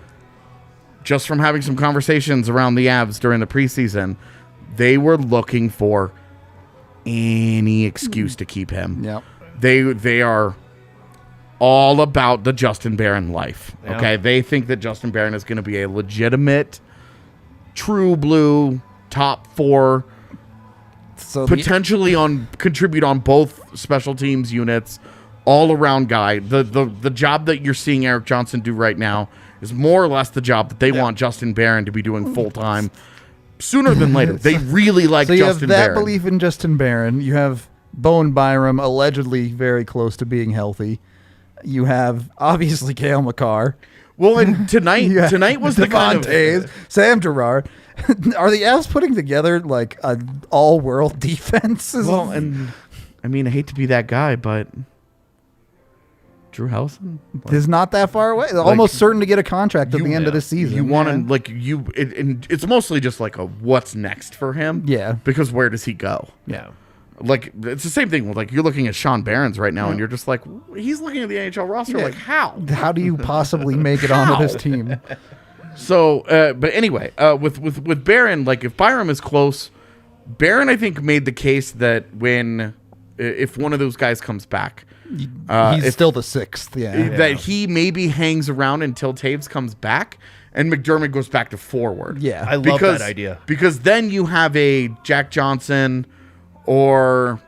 just from having some conversations around the Avs during the preseason, they were looking for any excuse to keep him. They are all about the Justin Barron life. Okay, they think that Justin Barron is going to be a legitimate, true blue top 4, so potentially contribute on both special teams units, all around guy. The job that you're seeing Eric Johnson do right now is more or less the job that they want Justin Barron to be doing full time sooner than later. They really like Justin Barron. So you have that belief in Justin Barron. You have Bowen Byram allegedly very close to being healthy. You have obviously Cale Makar. Well, and tonight was the kind of Sam Girard. Are the Avs putting together like an all-world defense? Well, and I mean, I hate to be that guy, but Drew Hellison is not that far away. Almost certain to get a contract at the end of the season. You want to it's mostly just like a what's next for him. Because where does he go? Like it's the same thing with like you're looking at Sean Barons right now, and you're just like he's looking at the NHL roster. Like how do you possibly make it onto this team? So, but anyway, with Barron, like if Byram is close, Barron I think made the case that if one of those guys comes back. He's still the 6th, that he maybe hangs around until Taves comes back and McDermott goes back to forward. I love that idea. Because then you have a Jack Johnson or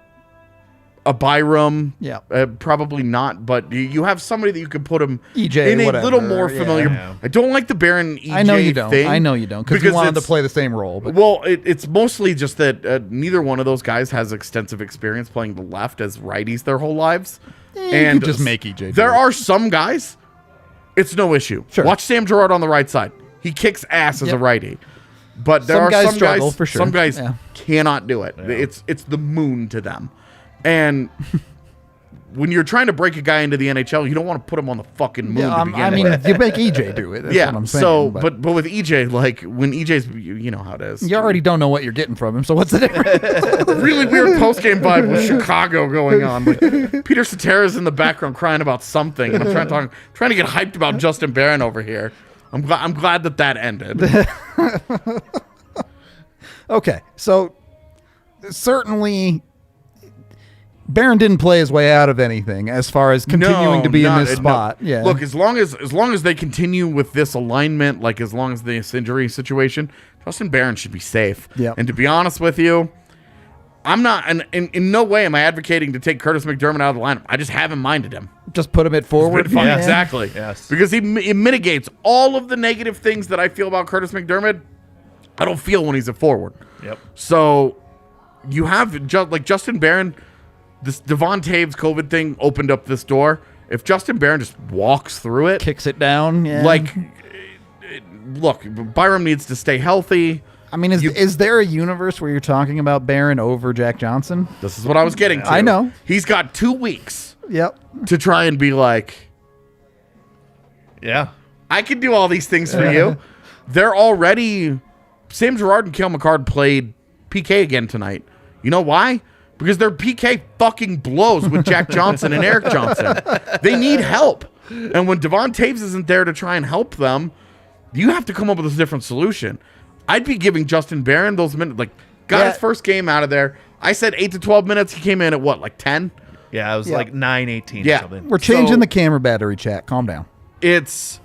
a Byram. Yeah. Probably not, but you have somebody that you could put him EJ, in a whatever, little more familiar. yeah. I don't like the Barren EJ I know you don't. thing. I know you don't because you wanted to play the same role. But Well, it's mostly just that neither one of those guys has extensive experience playing the left as righties their whole lives. you could just make EJ do There it. are some guys, it's no issue. Sure. Watch Sam Girard on the right side. He kicks ass as a Yep. righty. But there Some are guys some struggle, guys, for sure. some guys Yeah. cannot do it. It's the moon to them. And when you're trying to break a guy into the NHL, you don't want to put him on the fucking moon to begin I mean, with. you make EJ do it. That's Yeah, what I'm saying. so but with EJ, like when EJ's, you know how it is. you already don't know what you're getting from him. So what's the difference? Really weird post game vibe with Chicago going on. Like, Peter Cetera's in the background crying about something, and I'm trying to get hyped about Justin Barron over here. I'm glad that ended. Okay, so certainly Barron didn't play his way out of anything as far as continuing to be in this spot. Yeah. Look, as long as they continue with this alignment, like as long as this injury situation, Justin Barron should be safe. Yep. And to be honest with you, I'm not, and in no way am I advocating to take Curtis McDermott out of the lineup. I just haven't minded him. Just put him at forward. Yeah, Yeah. exactly. Yes. Because it mitigates all of the negative things that I feel about Curtis McDermott. I don't feel when he's a forward. Yep. So you have like Justin Barron. This Devon Taves COVID thing opened up this door. If Justin Barron just walks through it, Kicks it down. Yeah. like, look, Byram needs to stay healthy. I mean, is there a universe where you're talking about Barron over Jack Johnson? This is what I was getting to. I know. He's got 2 weeks Yep. to try and be like, Yeah. I can do all these things for you. They're already. Sam Girard and Cale McCord played PK again tonight. You know why? Because their PK fucking blows with Jack Johnson and Eric Johnson. They need help. And when Devon Taves isn't there to try and help them, you have to come up with a different solution. I'd be giving Justin Barron those minutes. Like, got his first game out of there. I said 8 to 12 minutes. He came in at what, like 10? Yeah, it was Yeah. like 9:18 Yeah. or something. We're changing So- the camera battery, chat. Calm down. It's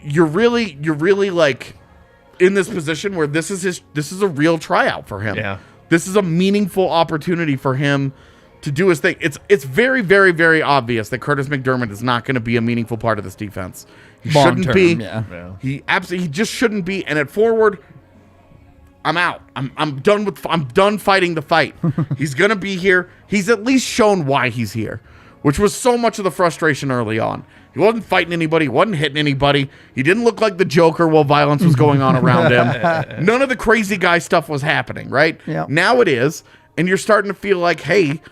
you're really like in this position where this is a real tryout for him. Yeah. This is a meaningful opportunity for him to do his thing. It's very, very, very obvious that Curtis McDermott is not going to be a meaningful part of this defense. He Long shouldn't term, be. yeah. Yeah. He just shouldn't be. And at forward, I'm out. I'm done fighting the fight. He's gonna be here. He's at least shown why he's here, which was so much of the frustration early on. He wasn't fighting anybody, he wasn't hitting anybody. He didn't look like the Joker while violence was going on around him. None of the crazy guy stuff was happening, right? Yep. Now it is, and you're starting to feel like, hey,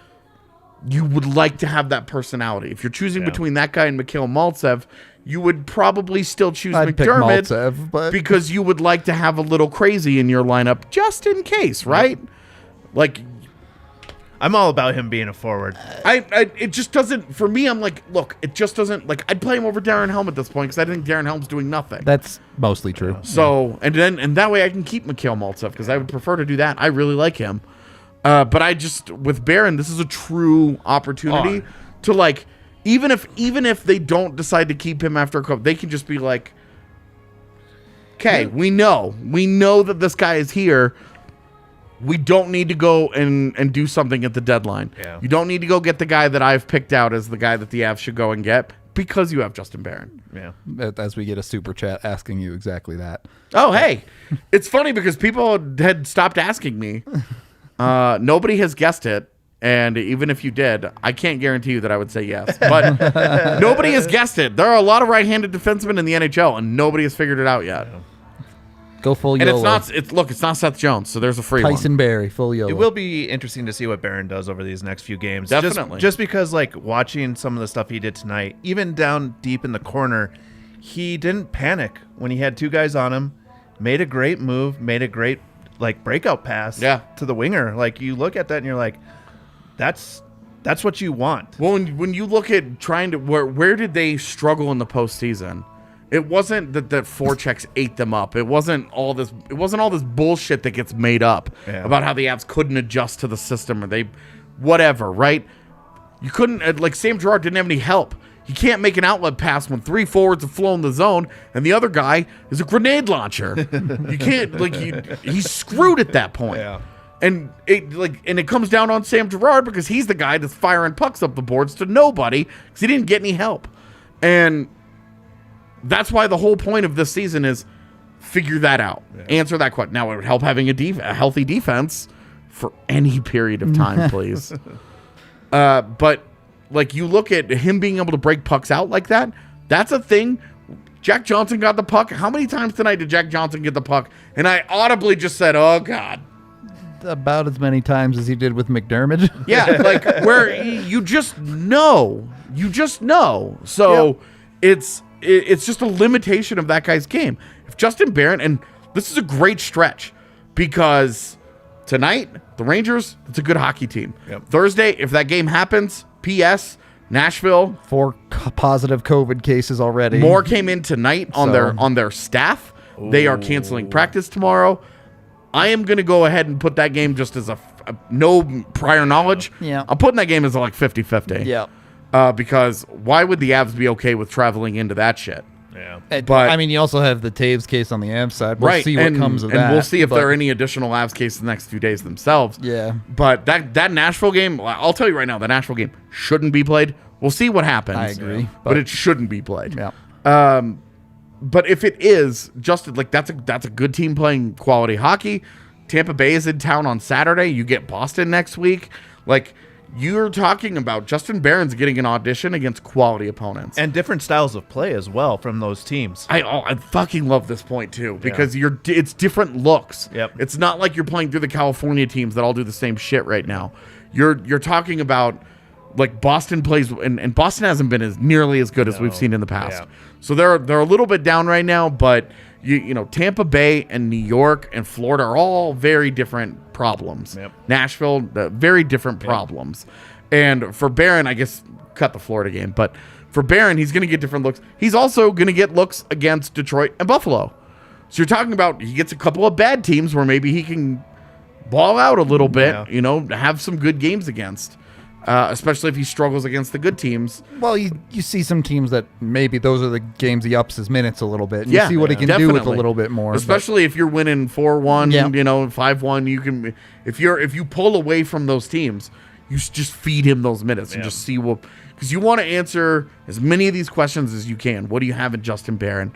you would like to have that personality. If you're choosing between that guy and Mikhail Maltsev, you would probably still choose I'd pick McDermott Maltsev, but because you would like to have a little crazy in your lineup just in case, right? Like, I'm all about him being a forward. it just doesn't, for me, I'm like, look, it just doesn't, like, I'd play him over Darren Helm at this point because I think Darren Helm's doing nothing. that's mostly true. So, and that way I can keep Mikhail Maltsev because I would prefer to do that. I really like him. But I just, with Barron, this is a true opportunity to, like, even if they don't decide to keep him after a couple, they can just be like, okay, we know that this guy is here. We don't need to go and do something at the deadline. Yeah. You don't need to go get the guy that I've picked out as the guy that the Avs should go and get because you have Justin Barron. Yeah. As we get a super chat asking you exactly that. Oh, hey, it's funny because people had stopped asking me. Nobody has guessed it. And even if you did, I can't guarantee you that I would say yes. But nobody has guessed it. There are a lot of right-handed defensemen in the NHL, and nobody has figured it out yet. Go full And YOLO. it's not Seth Jones, so there's a free Tyson one. Berry, full YOLO. It will be interesting to see what Barron does over these next few games. Definitely. Just because, like, watching some of the stuff he did tonight, even down deep in the corner, he didn't panic when he had two guys on him, made a great move, made a great, like, breakout pass to the winger. Like, you look at that and you're like, that's what you want. Well, when you look at trying to where did they struggle in the postseason? It wasn't that the forechecks ate them up. It wasn't all this bullshit that gets made up about how the Avs couldn't adjust to the system or they whatever, right? You couldn't, like, Sam Girard didn't have any help. He can't make an outlet pass when three forwards have flown the zone and the other guy is a grenade launcher. You can't, like, he's screwed at that point. Yeah. And it comes down on Sam Girard because he's the guy that's firing pucks up the boards to nobody because he didn't get any help. And that's why the whole point of this season is figure that out. Answer that question. Now, it would help having a healthy defense for any period of time, please. But like you look at him being able to break pucks out like that, that's a thing. Jack Johnson got the puck. How many times tonight did Jack Johnson get the puck? And I audibly just said, oh, God. About as many times as he did with McDermott. Yeah, like where you just know. So it's just a limitation of that guy's game. If Justin Barron, and this is a great stretch because tonight, the Rangers, it's a good hockey team. Yep. Thursday, if that game happens, P.S., Nashville, 4 positive COVID cases already. more came in tonight on their staff. Ooh. They are canceling practice tomorrow. I am going to go ahead and put that game just as a no prior knowledge. Yeah. I'm putting that game as like 50-50. Yeah. Because why would the Avs be okay with traveling into that shit? Yeah. But I mean, you also have the Taves case on the Avs side. We'll right. see what comes of that. And we'll see if there are any additional Avs cases the next few days themselves. Yeah. But that Nashville game, I'll tell you right now, the Nashville game shouldn't be played. We'll see what happens. I agree. But it shouldn't be played. Yeah. But if it is, just like that's a good team playing quality hockey. Tampa Bay is in town on Saturday. You get Boston next week. Like, you're talking about Justin Barron's getting an audition against quality opponents. And different styles of play as well from those teams. I fucking love this point, too, because it's different looks. Yep. It's not like you're playing through the California teams that all do the same shit right now. You're talking about, like, Boston plays, and Boston hasn't been nearly as good as we've seen in the past. Yeah. So they're a little bit down right now, but you know, Tampa Bay and New York and Florida are all very different problems. Yep. Nashville, very different problems. And for Barron, I guess, cut the Florida game, but for Barron, he's going to get different looks. He's also going to get looks against Detroit and Buffalo. So you're talking about he gets a couple of bad teams where maybe he can ball out a little bit, you know, have some good games against. Especially if he struggles against the good teams. Well, you see some teams that maybe those are the games he ups his minutes a little bit. And Yeah, you see what he can do with a little bit more. Especially if you're winning 4-1, Yeah. you know, 5-1, you can if you pull away from those teams, you just feed him those minutes and just see what, because you want to answer as many of these questions as you can. What do you have in Justin Barron?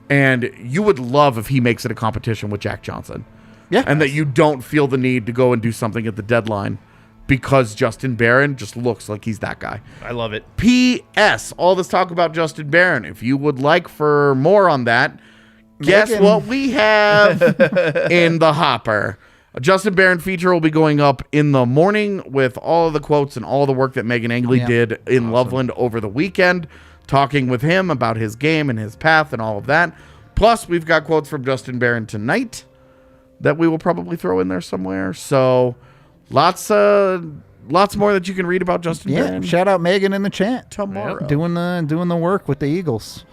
And you would love if he makes it a competition with Jack Johnson. Yeah. And that you don't feel the need to go and do something at the deadline. Because Justin Barron just looks like he's that guy. I love it. P.S. All this talk about Justin Barron. If you would like for more on that, guess what we have in the hopper. A Justin Barron feature will be going up in the morning with all of the quotes and all the work that Megan Angley did in Loveland over the weekend, talking with him about his game and his path and all of that. Plus, we've got quotes from Justin Barron tonight that we will probably throw in there somewhere. So... Lots more that you can read about Justin Barron. Shout out Megan in the chat tomorrow. Doing the work with the Eagles.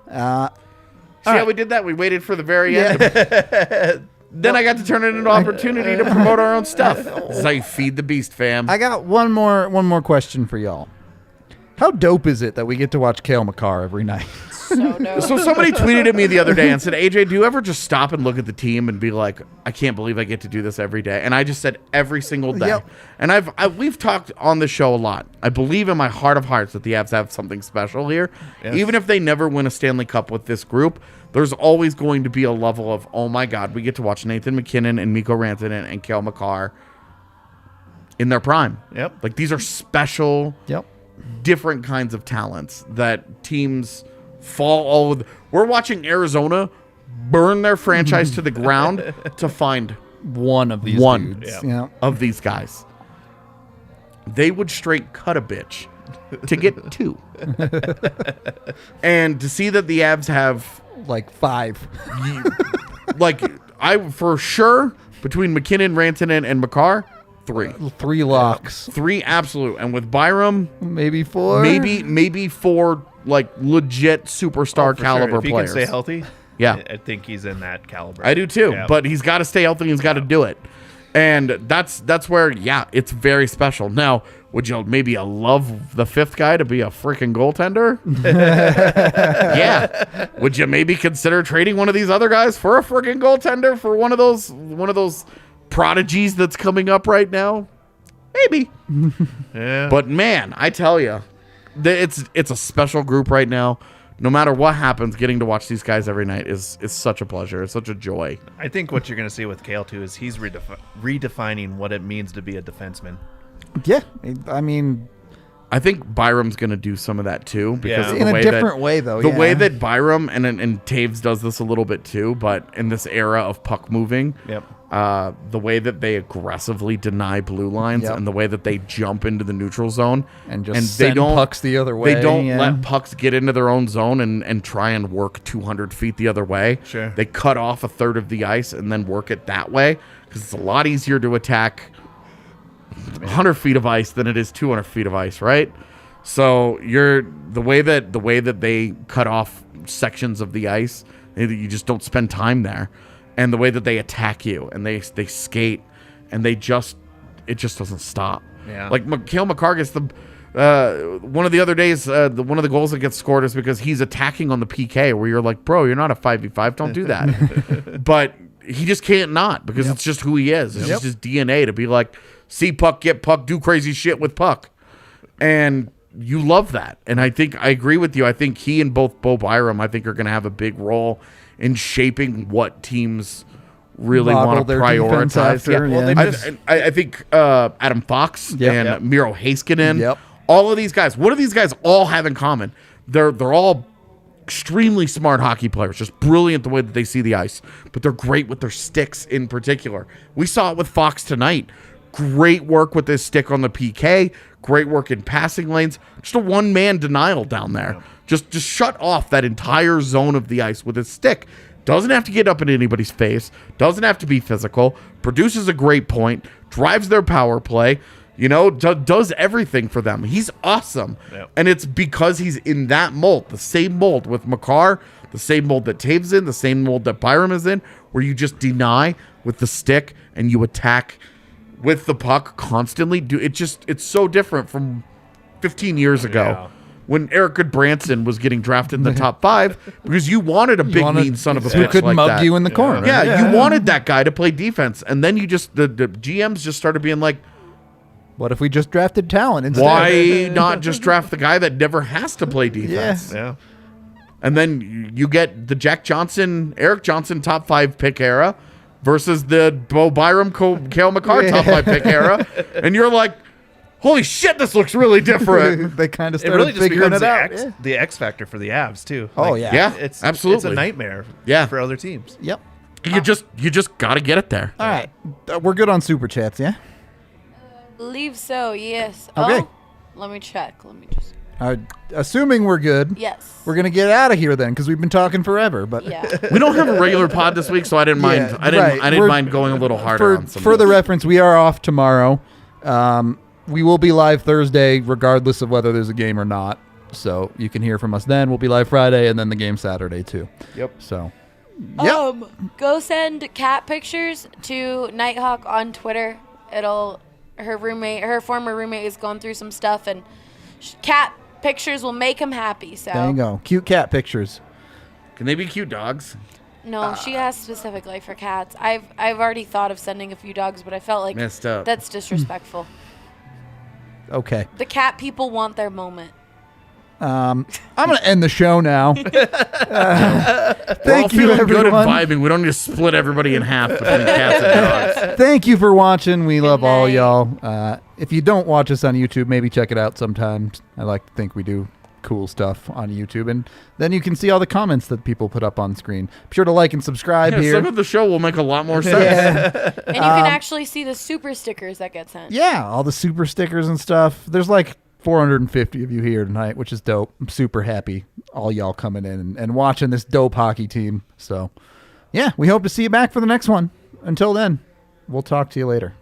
See how we did that? We waited for the very end. Then I got to turn it into an opportunity to promote our own stuff. This is how you feed the beast, fam. I got one more question for y'all. How dope is it that we get to watch Cale Makar every night? So dope. So somebody tweeted at me the other day and said, AJ, do you ever just stop and look at the team and be like, I can't believe I get to do this every day? And I just said every single day. Yep. And we've talked on the show a lot. I believe in my heart of hearts that the Avs have something special here. Yes. Even if they never win a Stanley Cup with this group, there's always going to be a level of, oh my God, we get to watch Nathan McKinnon and Mikko Rantanen and Cale Makar in their prime. Yep. Like, these are special, different kinds of talents that teams fall all over. We're watching Arizona burn their franchise to the ground to find one of these dudes. of these guys. They would straight cut a bitch to get 2. And to see that the Avs have like 5. like, I for sure between McKinnon, Rantanen, and Makar, 3. 3 locks. 3 absolute. And with Byram, maybe 4. Maybe 4 like legit superstar caliber If he players. can stay healthy, Yeah. I think he's in that caliber. I do too. Yeah. But he's got to stay healthy. He's got to do it. And that's where, it's very special. Now, would you maybe love the 5th guy to be a freaking goaltender? Yeah. Would you maybe consider trading one of these other guys for a freaking goaltender for one of those prodigies that's coming up right now? Maybe. Yeah. But man, I tell you, it's a special group right now. No matter what happens, getting to watch these guys every night is such a pleasure. It's such a joy. I think what you're going to see with Kale too is he's redefining what it means to be a defenseman. Yeah, I mean, I think Byram's going to do some of that too, because Yeah. of in the a way different way, though. the yeah. way that Byram and Taves does this a little bit too, but in this era of puck moving, Yep. the way that they aggressively deny blue lines Yep. and the way that they jump into the neutral zone and just send pucks the other way. They don't yeah. let pucks get into their own zone and try and work 200 feet the other way. Sure. They cut off a third of the ice and then work it that way because it's a lot easier to attack 100 feet of ice than it is 200 feet of ice, right? So the way that they cut off sections of the ice, you just don't spend time there, and the way that they attack you and they skate and it just doesn't stop. Yeah. Like Cale Makar gets one of the other days, one of the goals that gets scored is because he's attacking on the PK, where you're like, bro, you're not a 5v5, don't do that. But he just can't not, because it's just who he is. It's just his DNA to be like, see puck, get puck, do crazy shit with puck. And you love that. And I think I agree with you. I think he and both Bo Byram, I think, are going to have a big role in shaping what teams really Model want to their defense prioritize. after, Well, yeah. they just- I think Adam Fox Yep. and Yep. Miro Heiskanen, Yep. all of these guys, what do these guys all have in common? They're all extremely smart hockey players, just brilliant the way that they see the ice, but they're great with their sticks in particular. We saw it with Fox tonight. Great work with his stick on the PK, great work in passing lanes, just a one-man denial down there. Just shut off that entire zone of the ice with his stick. Doesn't have to get up in anybody's face, doesn't have to be physical, produces a great point, drives their power play, does everything for them. He's awesome. Yep. And it's because he's in that mold, the same mold with Makar, the same mold that Taves in, the same mold that Byram is in, where you just deny with the stick and you attack with the puck constantly. It's so different from 15 years ago. Yeah. When Eric Goodbranson was getting drafted in the top 5 because you wanted a big, mean son of a who bitch could like mug that. you in the corner. Yeah, you wanted that guy to play defense, and then you just the GMs just started being like, What if we just drafted talent instead? why not just draft the guy that never has to play defense? Yeah. And then you get the Eric Johnson top 5 pick era versus the Bo Byram, Cale Makar top 5 pick era, and you're like, holy shit, this looks really different. They kind of It started really just figuring becomes it out. the X factor for the Avs too. Oh, yeah. Yeah, it's absolutely. It's a nightmare. Yeah. For other teams. Yep. You just got to get it there. All right. We're good on Super Chats, yeah? Believe so, yes. Okay. Oh, let me check. Let me just. Assuming we're good, Yes. we're going to get out of here then, because we've been talking forever. But Yeah. We don't have a regular pod this week, so I didn't mind. Yeah, I didn't right. mind going a little harder on some. For the reference, we are off tomorrow. We will be live Thursday, regardless of whether there's a game or not. So you can hear from us then. We'll be live Friday, and then the game Saturday too. Yep. So, yep. Go send cat pictures to Nighthawk on Twitter. Her former roommate is going through some stuff, and cat pictures will make him happy. So There you go. Cute cat pictures. Can they be cute dogs? no, she has specifically for cats. I've already thought of sending a few dogs, but I felt like Messed up. that's disrespectful. Okay. The cat people want their moment. I'm going to end the show now. We're all Thank you, feeling good and everyone. vibing. We don't need to split everybody in half between cats and dogs. Thank you for watching. We love all night. y'all. If you don't watch us on YouTube, maybe check it out sometimes. I like to think we do cool stuff on YouTube, and then you can see all the comments that people put up on screen. Be sure to like and subscribe Yeah, here. some of the show will make a lot more sense. Yeah. And you can actually see the super stickers that get sent. Yeah, all the super stickers and stuff. There's like 450 of you here tonight, which is dope. I'm super happy all y'all coming in and watching this dope hockey team. So, yeah, we hope to see you back for the next one. Until then, we'll talk to you later.